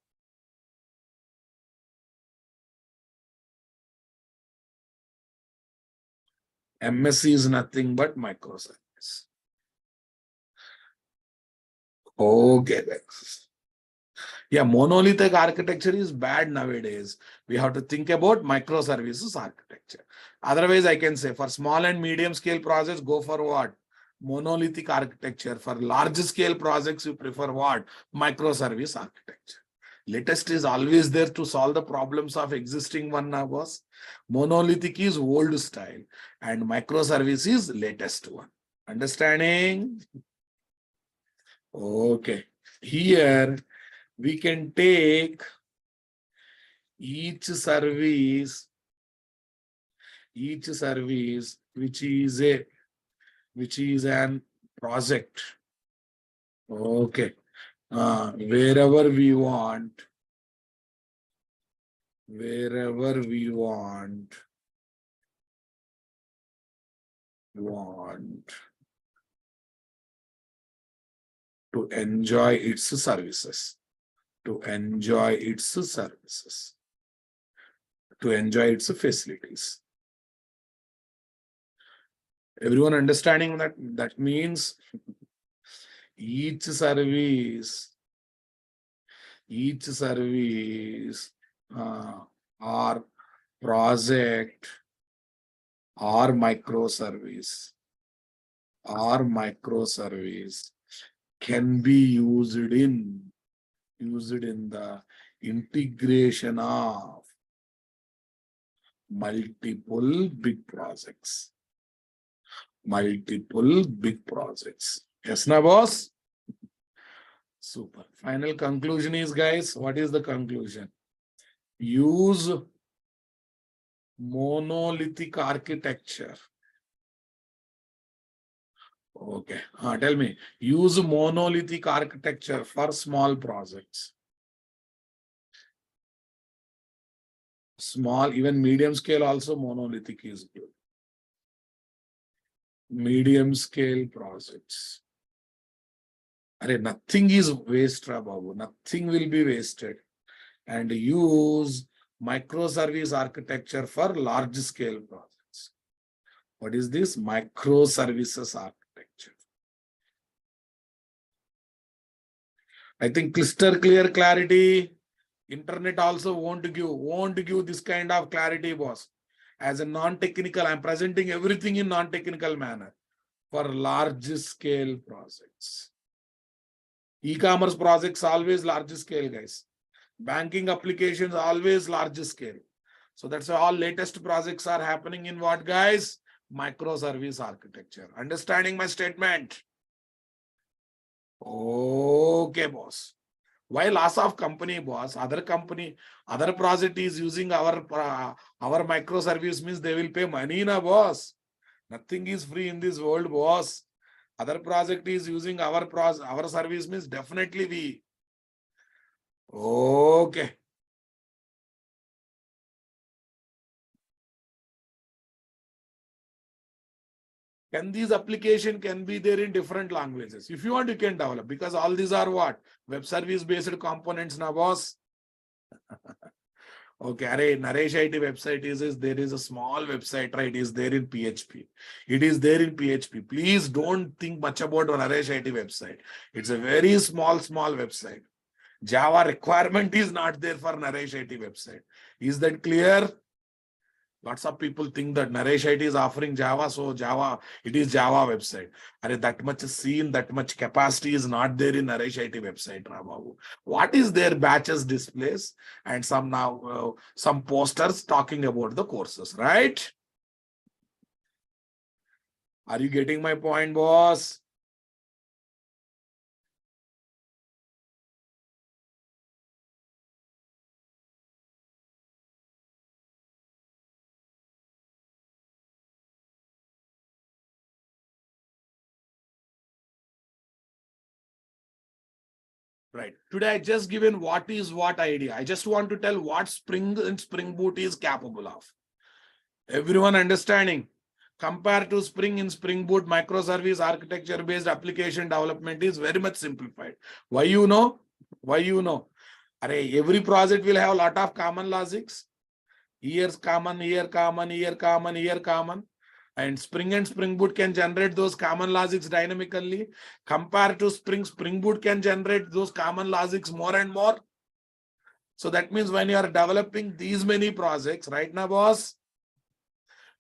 [SPEAKER 1] MSC is nothing but microservice. Okay, guys. Yeah, monolithic architecture is bad nowadays. We have to think about microservices architecture. Otherwise, I can say for small and medium scale projects, go for what? Monolithic architecture. For large scale projects, you prefer what? Microservice architecture. Latest is always there to solve the problems of existing one now, boss. Monolithic is old style and microservice is latest one. Understanding? Okay. Here we can take each service which is an project. Okay. Wherever we want to enjoy its services, to enjoy its facilities. Everyone understanding that? That means each service each service or project or microservice can be used in the integration of multiple big projects. Yes, na boss? Super. Final conclusion is, guys, what is the conclusion? Use monolithic architecture. Okay. Tell me. Use monolithic architecture for small projects. Small, even medium scale also monolithic is good. Medium scale projects. Nothing is wasted, Babu. Nothing will be wasted. And use microservice architecture for large scale projects. What is this? Microservices architecture. I think crystal clear clarity. Internet also won't give this kind of clarity, boss. As a non-technical, I'm presenting everything in non-technical manner for large scale projects. E-commerce projects always large scale, guys. Banking applications always large scale. So that's why all latest projects are happening in what, guys? Microservice architecture. Understanding my statement? Okay, boss. Why loss of company, boss? Other project is using our microservice, means they will pay money, na, boss. Nothing is free in this world, boss. Other project is using our service, means definitely we. Okay. Can these application can be there in different languages? If you want, you can develop, because all these are what? Web service based components, na, boss. Okay, Naresh IT website is there is a small website, right? Is there in PHP. It is there in PHP. Please don't think much about Naresh IT website. It's a very small website. Java requirement is not there for Naresh IT website. Is that clear? Lots of people think that Naresh IT is offering Java, so it is Java website. That much scene, that much capacity is not there in Naresh IT website, Rababu. What is their batches displays and some posters talking about the courses, right? Are you getting my point, boss? Right. Today I just given what is what idea. I just want to tell what Spring and Spring Boot is capable of. Everyone understanding? Compared to Spring, in Spring Boot, microservice architecture based application development is very much simplified. Why you know? Every project will have a lot of common logics. Years common, year common. And Spring Boot can generate those common logics dynamically. Compared to Spring Boot can generate those common logics more and more. So that means when you are developing these many projects, right now, boss?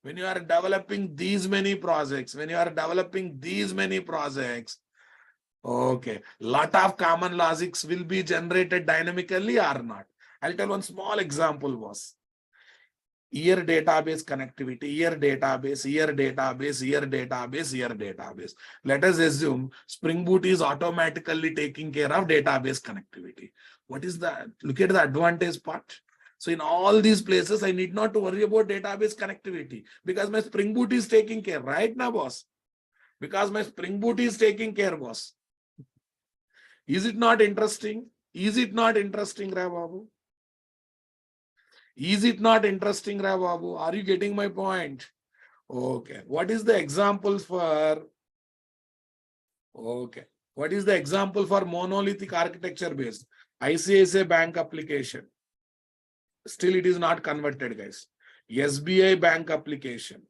[SPEAKER 1] When you are developing these many projects, okay, lot of common logics will be generated dynamically or not. I'll tell one small example, boss. Year database connectivity, year database. Let us assume Spring Boot is automatically taking care of database connectivity. What is that? Look at the advantage part. So in all these places, I need not to worry about database connectivity because my Spring Boot is taking care, right now, boss? Because my Spring Boot is taking care, boss. Is it not interesting? Rababu? Is it not interesting, Rababu? Are you getting my point? Okay. What is the example for? Okay. What is the example for monolithic architecture based? ICICI Bank application. Still, it is not converted, guys. SBI Bank application.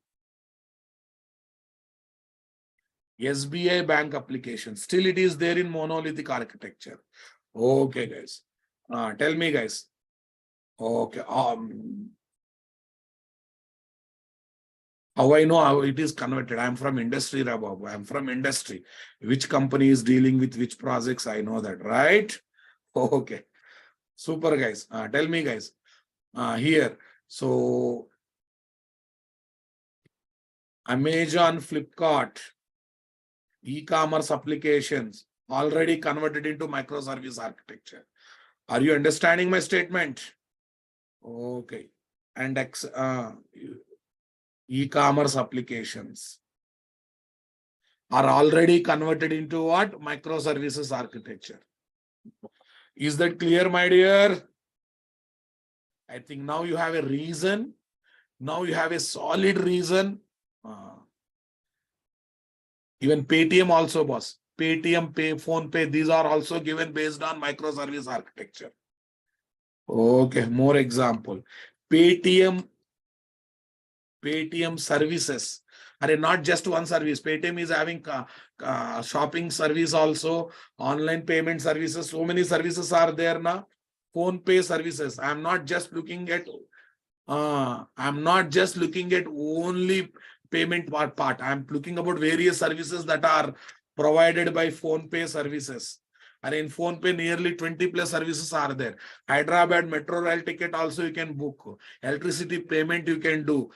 [SPEAKER 1] SBI Bank application. Still, it is there in monolithic architecture. Okay, guys. Tell me, guys. Okay. How I know how it is converted? I'm from industry, Rababu. I'm from industry. Which company is dealing with which projects? I know that, right? Okay. Super, guys. Tell me, guys. Here. So, Amazon, Flipkart, e-commerce applications already converted into microservice architecture. Are you understanding my statement? Okay. And e-commerce applications are already converted into what? Microservices architecture. Is that clear, my dear? I think now you have a reason. Now you have a solid reason. Even Paytm also, boss. Paytm, PhonePe, these are also given based on microservice architecture. Okay, more example. Paytm services are not just one service. Paytm is having shopping service also, online payment services. So many services are there now. PhonePe services. I'm not just looking at only payment part. I'm looking about various services that are provided by PhonePe services. And in PhonePe, nearly 20 plus services are there. Hyderabad Metro Rail ticket also you can book. Electricity payment you can do.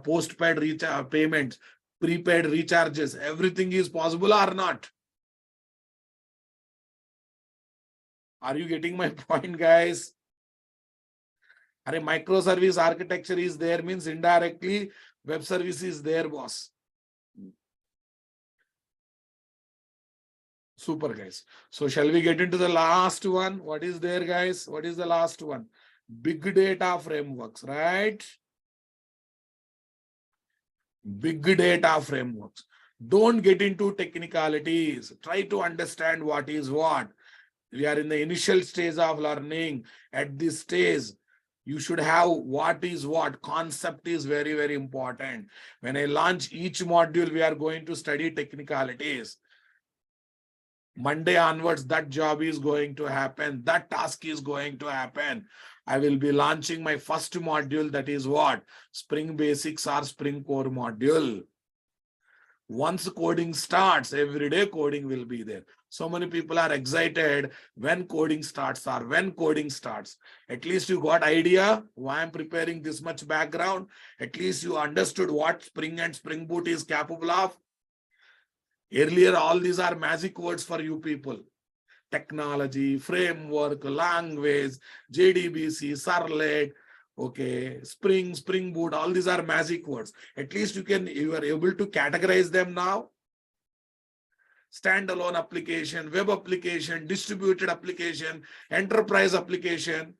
[SPEAKER 1] Postpaid payments, prepaid recharges. Everything is possible or not? Are you getting my point, guys? A microservice architecture is there means indirectly web service is there, boss. Super, guys. So shall we get into the last one? What is there, guys? What is the last one? Big data frameworks, right? Big data frameworks. Don't get into technicalities. Try to understand what is what. We are in the initial stage of learning. At this stage, you should have what is what. Concept is very, very important. When I launch each module, we are going to study technicalities. Monday onwards, that job is going to happen. That task is going to happen. I will be launching my first module. That is what? Spring Basics or Spring Core module. Once coding starts, every day coding will be there. So many people are excited when coding starts or when coding starts. At least you got idea why I'm preparing this much background. At least you understood what Spring and Spring Boot is capable of. Earlier, all these are magic words for you people. Technology, framework, language, JDBC, Servlet, okay, Spring Boot, all these are magic words. At least you are able to categorize them now. Standalone application, web application, distributed application, enterprise application.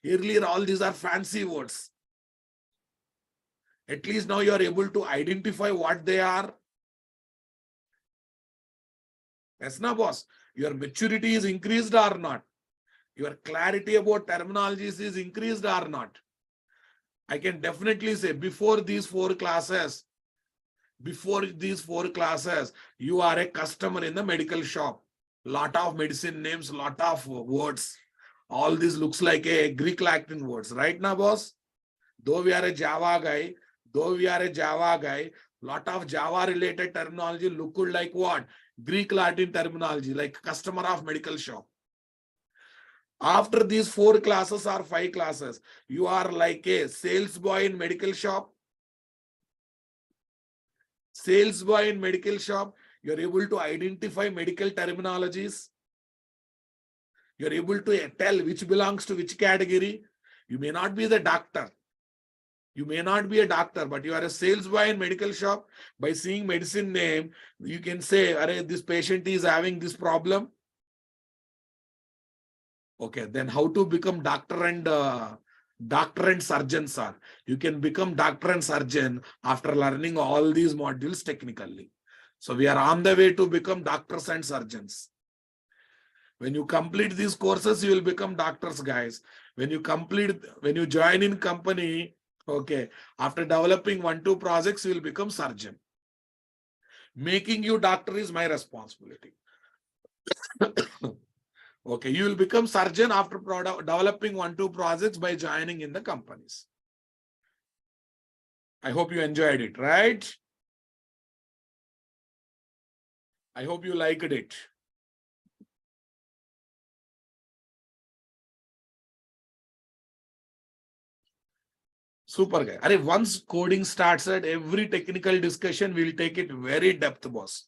[SPEAKER 1] Earlier, all these are fancy words. At least now you are able to identify what they are. Yes, na boss. Your maturity is increased or not? Your clarity about terminologies is increased or not? I can definitely say before these four classes, you are a customer in the medical shop. Lot of medicine names, lot of words. All this looks like a Greek Latin words, right now, boss? Though we are a Java guy, lot of Java related terminology looked like what? Greek Latin terminology, like customer of medical shop. After these 4 classes or 5 classes, you are like a sales boy in medical shop. Sales boy in medical shop, you're able to identify medical terminologies. You're able to tell which belongs to which category. You may not be the doctor. You may not be a doctor, but you are a sales boy in medical shop. By seeing medicine name, you can say, this patient is having this problem. Okay, then how to become doctor and surgeon, sir? You can become doctor and surgeon after learning all these modules technically. So we are on the way to become doctors and surgeons. When you complete these courses, you will become doctors, guys. When you join in company, okay, after developing 1-2 projects, you will become surgeon. Making you doctor is my responsibility. Okay, you will become surgeon after developing 1-2 projects by joining in the companies. I hope you enjoyed it, right? I hope you liked it. Super guy. Once coding starts at every technical discussion, we'll take it very depth, boss.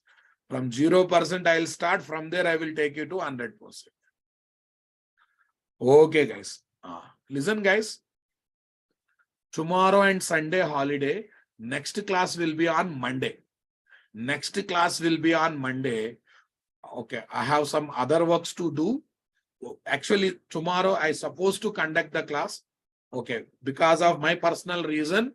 [SPEAKER 1] From 0%, I'll start. From there, I will take you to 100%. Okay, guys. Listen, guys. Tomorrow and Sunday holiday. Next class will be on Monday. Next class will be on Monday. Okay, I have some other works to do. Actually, tomorrow I supposed to conduct the class. Okay, because of my personal reason,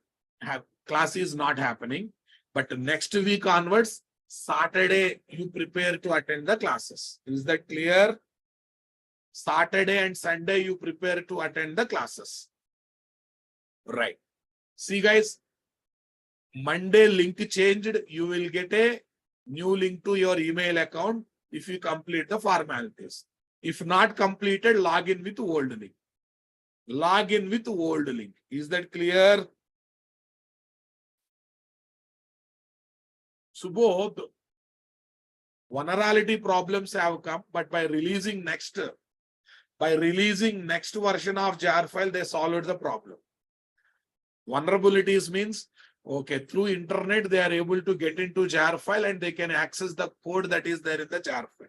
[SPEAKER 1] class is not happening. But next week onwards, Saturday, you prepare to attend the classes. Is that clear? Saturday and Sunday, you prepare to attend the classes. Right. See, guys, Monday link changed. You will get a new link to your email account if you complete the formalities. If not completed, log in with old link. Log in with old link. Is that clear? Subodh, vulnerability problems have come, but by releasing next version of jar file, they solved the problem. Vulnerabilities means, okay, through internet, they are able to get into jar file and they can access the code that is there in the jar file.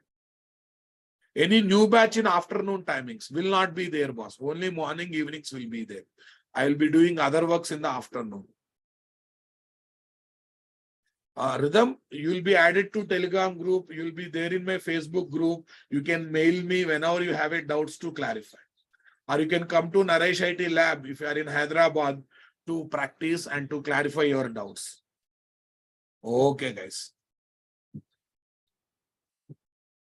[SPEAKER 1] Any new batch in afternoon timings will not be there, boss. Only morning, evenings will be there. I will be doing other works in the afternoon. Rhythm, you will be added to Telegram group. You will be there in my Facebook group. You can mail me whenever you have a doubts to clarify. Or you can come to Naresh IT Lab if you are in Hyderabad to practice and to clarify your doubts. Okay, guys.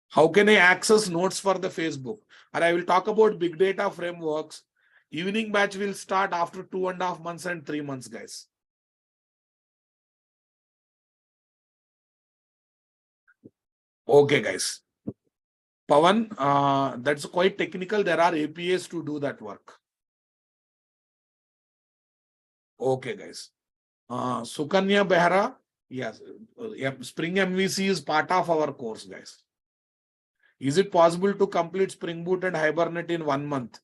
[SPEAKER 1] How can I access notes for the Facebook? And I will talk about big data frameworks. Evening batch will start after 2.5 months and 3 months, guys. Okay, guys. Pawan, that's quite technical. There are APIs to do that work. Okay, guys. Sukanya Behra, yes. Spring MVC is part of our course, guys. Is it possible to complete Spring Boot and Hibernate in 1 month?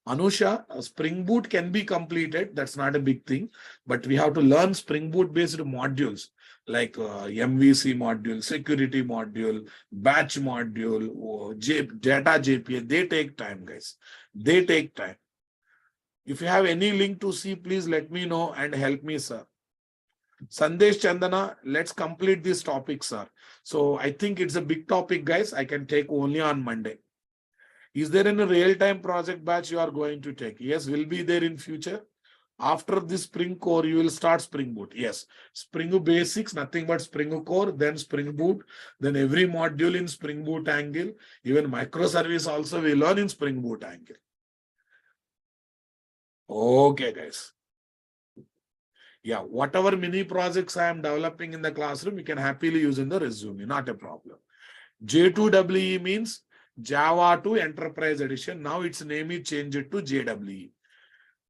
[SPEAKER 1] Anusha, Spring Boot can be completed. That's not a big thing. But we have to learn Spring Boot based modules like MVC module, security module, batch module, data JPA. They take time, guys. They take time. If you have any link to see, please let me know and help me, sir. Sandesh Chandana, let's complete this topic, sir. So I think it's a big topic, guys. I can take only on Monday. Is there any real-time project batch you are going to take? Yes, will be there in future. After this Spring Core, you will start Spring Boot. Yes, Spring Basics, nothing but Spring Core, then Spring Boot, then every module in Spring Boot angle. Even microservice also we learn in Spring Boot angle. Okay, guys. Yeah, whatever mini projects I am developing in the classroom, you can happily use in the resume, not a problem. J2EE means Java 2 Enterprise Edition. Now its name is changed to JEE.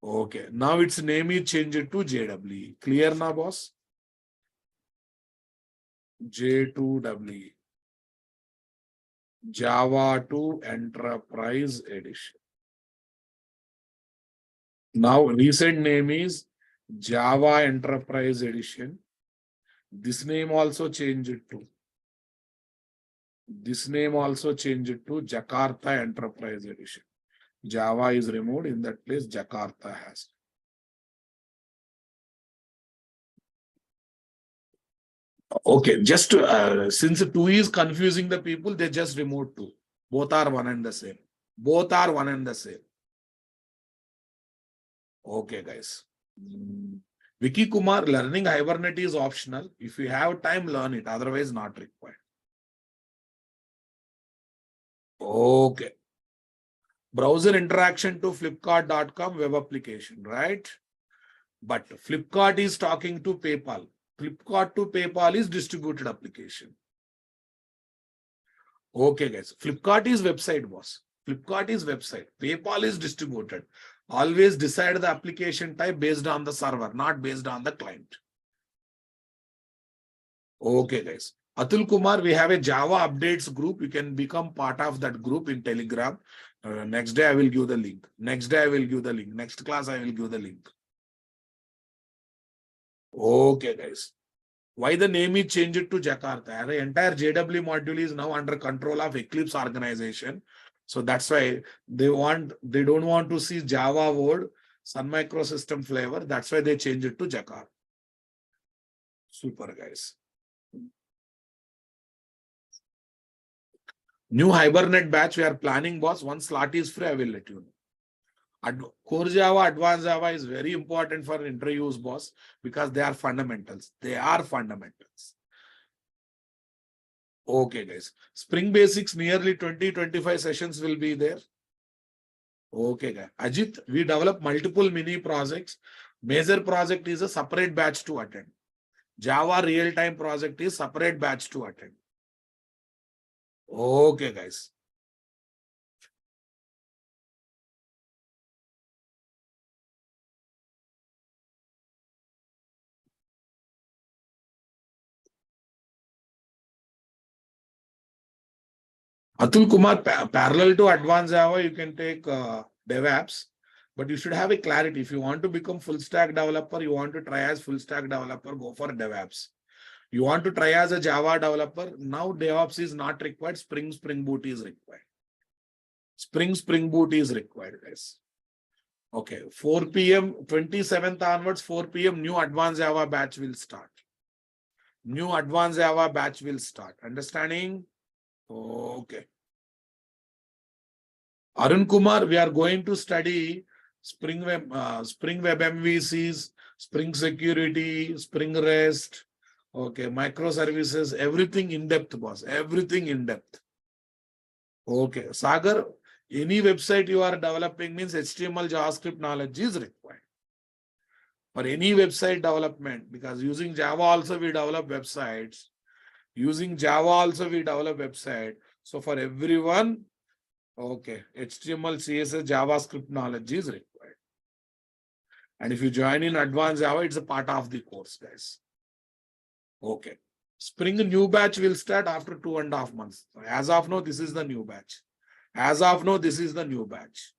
[SPEAKER 1] Okay, now its name is changed to JEE. Clear now, boss? J2EE. Java 2 Enterprise Edition. Now recent name is Java Enterprise Edition. This name also changed to. This name also changed to Jakarta Enterprise Edition. Java is removed. In that place, Jakarta has. Okay, just since 2 is confusing the people, they just removed 2. Both are one and the same. Both are one and the same. Okay, guys. Vicky Kumar, learning Hibernate is optional. If you have time, learn it. Otherwise, not required. Okay. Browser interaction to Flipkart.com web application, right? But Flipkart is talking to PayPal. Flipkart to PayPal is distributed application. Okay, guys. Flipkart is website, boss. Flipkart is website. PayPal is distributed. Always decide the application type based on the server, not based on the client. Okay, guys. Atul Kumar, we have a Java updates group. You can become part of that group in Telegram. Next day, I will give the link. Next day, I will give the link. Next class, I will give the link. Okay, guys. Why the name is changed to Jakarta? The entire JW module is now under control of Eclipse organization. So that's why they don't want to see Java word, Sun Microsystem flavor. That's why they changed it to Jakarta. Super, guys. New Hibernate batch we are planning, boss. Once slot is free, I will let you know. Core Java, Advanced Java is very important for interviews, boss, because they are fundamentals. They are fundamentals. Okay, guys. Spring Basics, nearly 20-25 sessions will be there. Okay, guys. Ajit, we develop multiple mini projects. Major project is a separate batch to attend. Java real-time project is separate batch to attend. Okay, guys. Atul Kumar, parallel to Advanced Java, you can take DevApps, but you should have a clarity. If you want to become full stack developer, you want to try as full stack developer, go for DevApps. You want to try as a Java developer, now DevOps is not required. Spring Boot is required. Spring Boot is required, guys. Okay, 4 p.m., 27th onwards, 4 p.m., new Advanced Java batch will start. New Advanced Java batch will start. Understanding? Okay. Arun Kumar, we are going to study Spring Web MVCs, Spring Security, Spring REST, okay, microservices, everything in depth, boss. Everything in depth. Okay. Sagar, any website you are developing means HTML, JavaScript knowledge is required. For any website development, because using Java also we develop websites. Using Java also we develop website. So for everyone, okay, HTML, CSS, JavaScript knowledge is required. And if you join in Advanced Java, it's a part of the course, guys. Okay. Spring new batch will start after 2.5 months. As of now, this is the new batch. As of now, this is the new batch.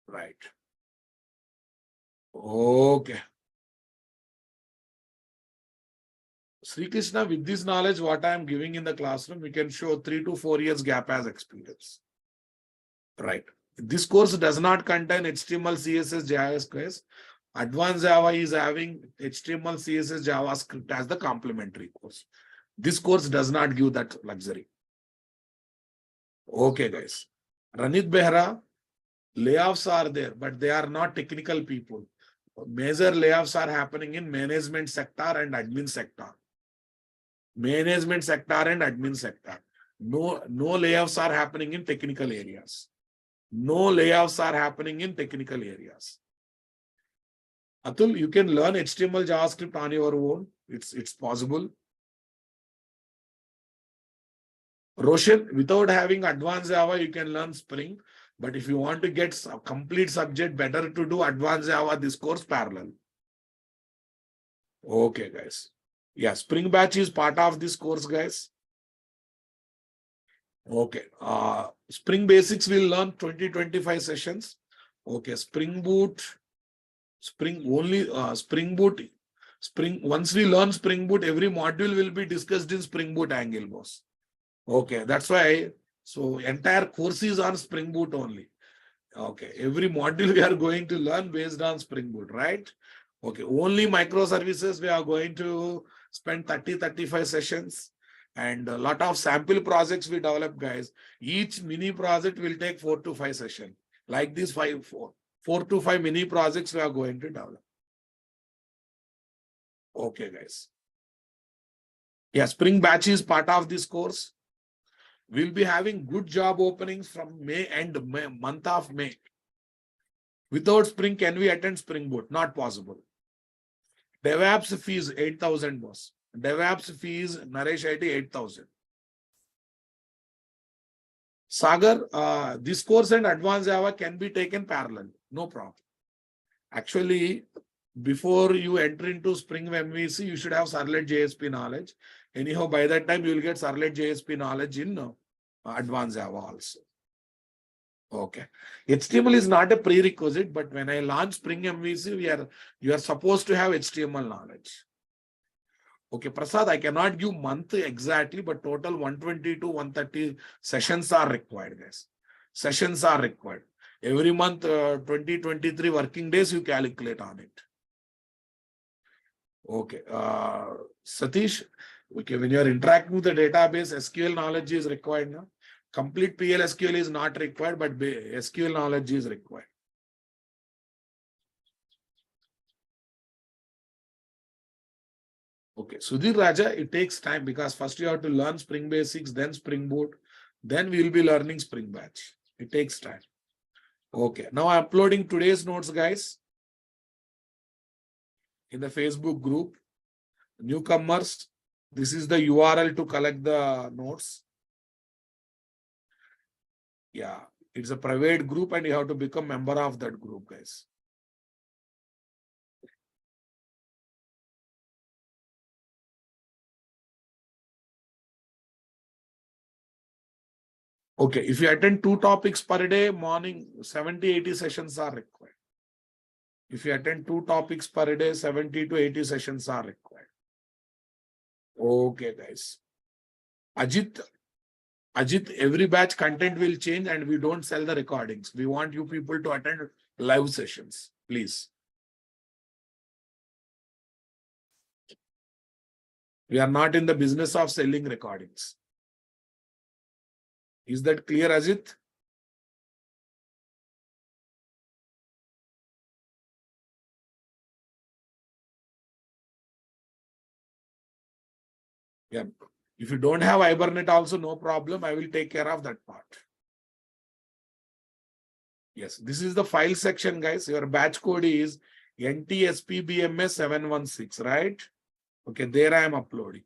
[SPEAKER 1] Right. Okay. Sri Krishna, with this knowledge, what I am giving in the classroom, we can show 3 to 4 years gap as experience. Right. This course does not contain HTML, CSS, JavaScript. Advanced Java is having HTML, CSS, JavaScript as the complementary course. This course does not give that luxury. Okay, guys. Ranit Behra, layoffs are there, but they are not technical people. Major layoffs are happening in management sector and admin sector. Management sector and admin sector. No layoffs are happening in technical areas. No layoffs are happening in technical areas. Atul, you can learn HTML, JavaScript on your own. It's possible. Roshan, without having Advanced Java, you can learn Spring. But if you want to get a complete subject, better to do Advanced Java, this course parallel. Okay, guys. Yeah, Spring Batch is part of this course, guys. Okay. Spring Basics will learn 20-25 sessions. Okay, Spring Boot. Once we learn Spring Boot, every module will be discussed in Spring Boot angle, boss. Okay, that's why. So entire course is on Spring Boot only. Okay, every module we are going to learn based on Spring Boot, right? Okay, only microservices we are going to spend 30-35 sessions, and a lot of sample projects we develop, guys. Each mini project will take 4 to 5 sessions. Like this 4 to 5 mini projects we are going to develop. Okay, guys. Yeah, Spring Batch is part of this course. We'll be having good job openings from month of May. Without Spring, can we attend Spring Boot? Not possible. DevApps fees 8,000, boss. DevApps fees, Naresh IT 8,000. Sagar, this course and advanced Java can be taken parallel. No problem. Actually, before you enter into Spring MVC, you should have Servlet JSP knowledge. Anyhow, by that time, you will get Servlet JSP knowledge in advanced Java also. Okay. HTML is not a prerequisite, but when I launch Spring MVC, you are supposed to have HTML knowledge. Okay, Prasad, I cannot give month exactly, but total 120 to 130 sessions are required, guys. Sessions are required. Every month, 23 working days, you calculate on it. Okay. Satish, okay, when you are interacting with the database, SQL knowledge is required now. Complete PLSQL is not required, but SQL knowledge is required. Okay, Sudhir Raja, it takes time because first you have to learn Spring Basics, then Spring Boot, then we will be learning Spring Batch. It takes time. Okay, now I'm uploading today's notes, guys, in the Facebook group. Newcomers, this is the URL to collect the notes. Yeah, it's a private group and you have to become member of that group, guys. Okay, if you attend 2 topics per day, morning 70-80 sessions are required. If you attend 2 topics per day, 70 to 80 sessions are required. Okay, guys. Ajit, every batch content will change and we don't sell the recordings. We want you people to attend live sessions, please. We are not in the business of selling recordings. Is that clear, Ajit? Yeah. If you don't have Hibernate also, no problem. I will take care of that part. Yes, this is the file section, guys. Your batch code is NTSPBMS 716, right? Okay, there I am uploading.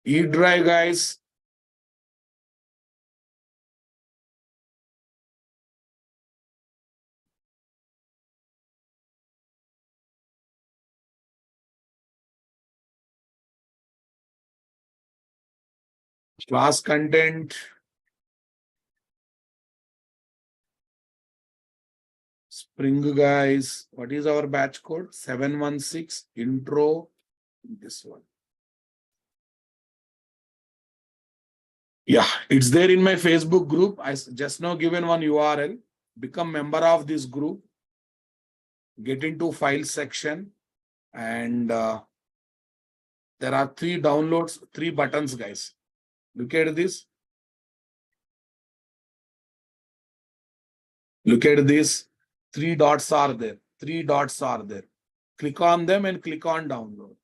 [SPEAKER 1] E-Drive, guys. Class content. Spring, guys. What is our batch code? 716 intro. This one. Yeah, it's there in my Facebook group. I just now given one URL. Become member of this group. Get into file section. And there are 3 downloads, 3 buttons, guys. Look at this. Look at this. 3 dots are there. 3 dots are there. Click on them and click on download.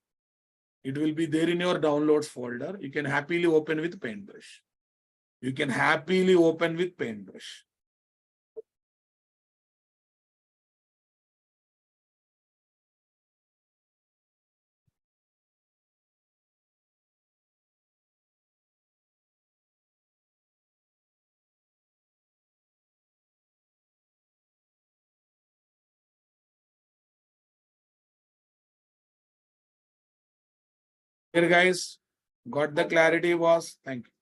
[SPEAKER 1] It will be there in your downloads folder. You can happily open with Paintbrush. You can happily open with Paintbrush. Here, guys, got the clarity, boss? Thank you.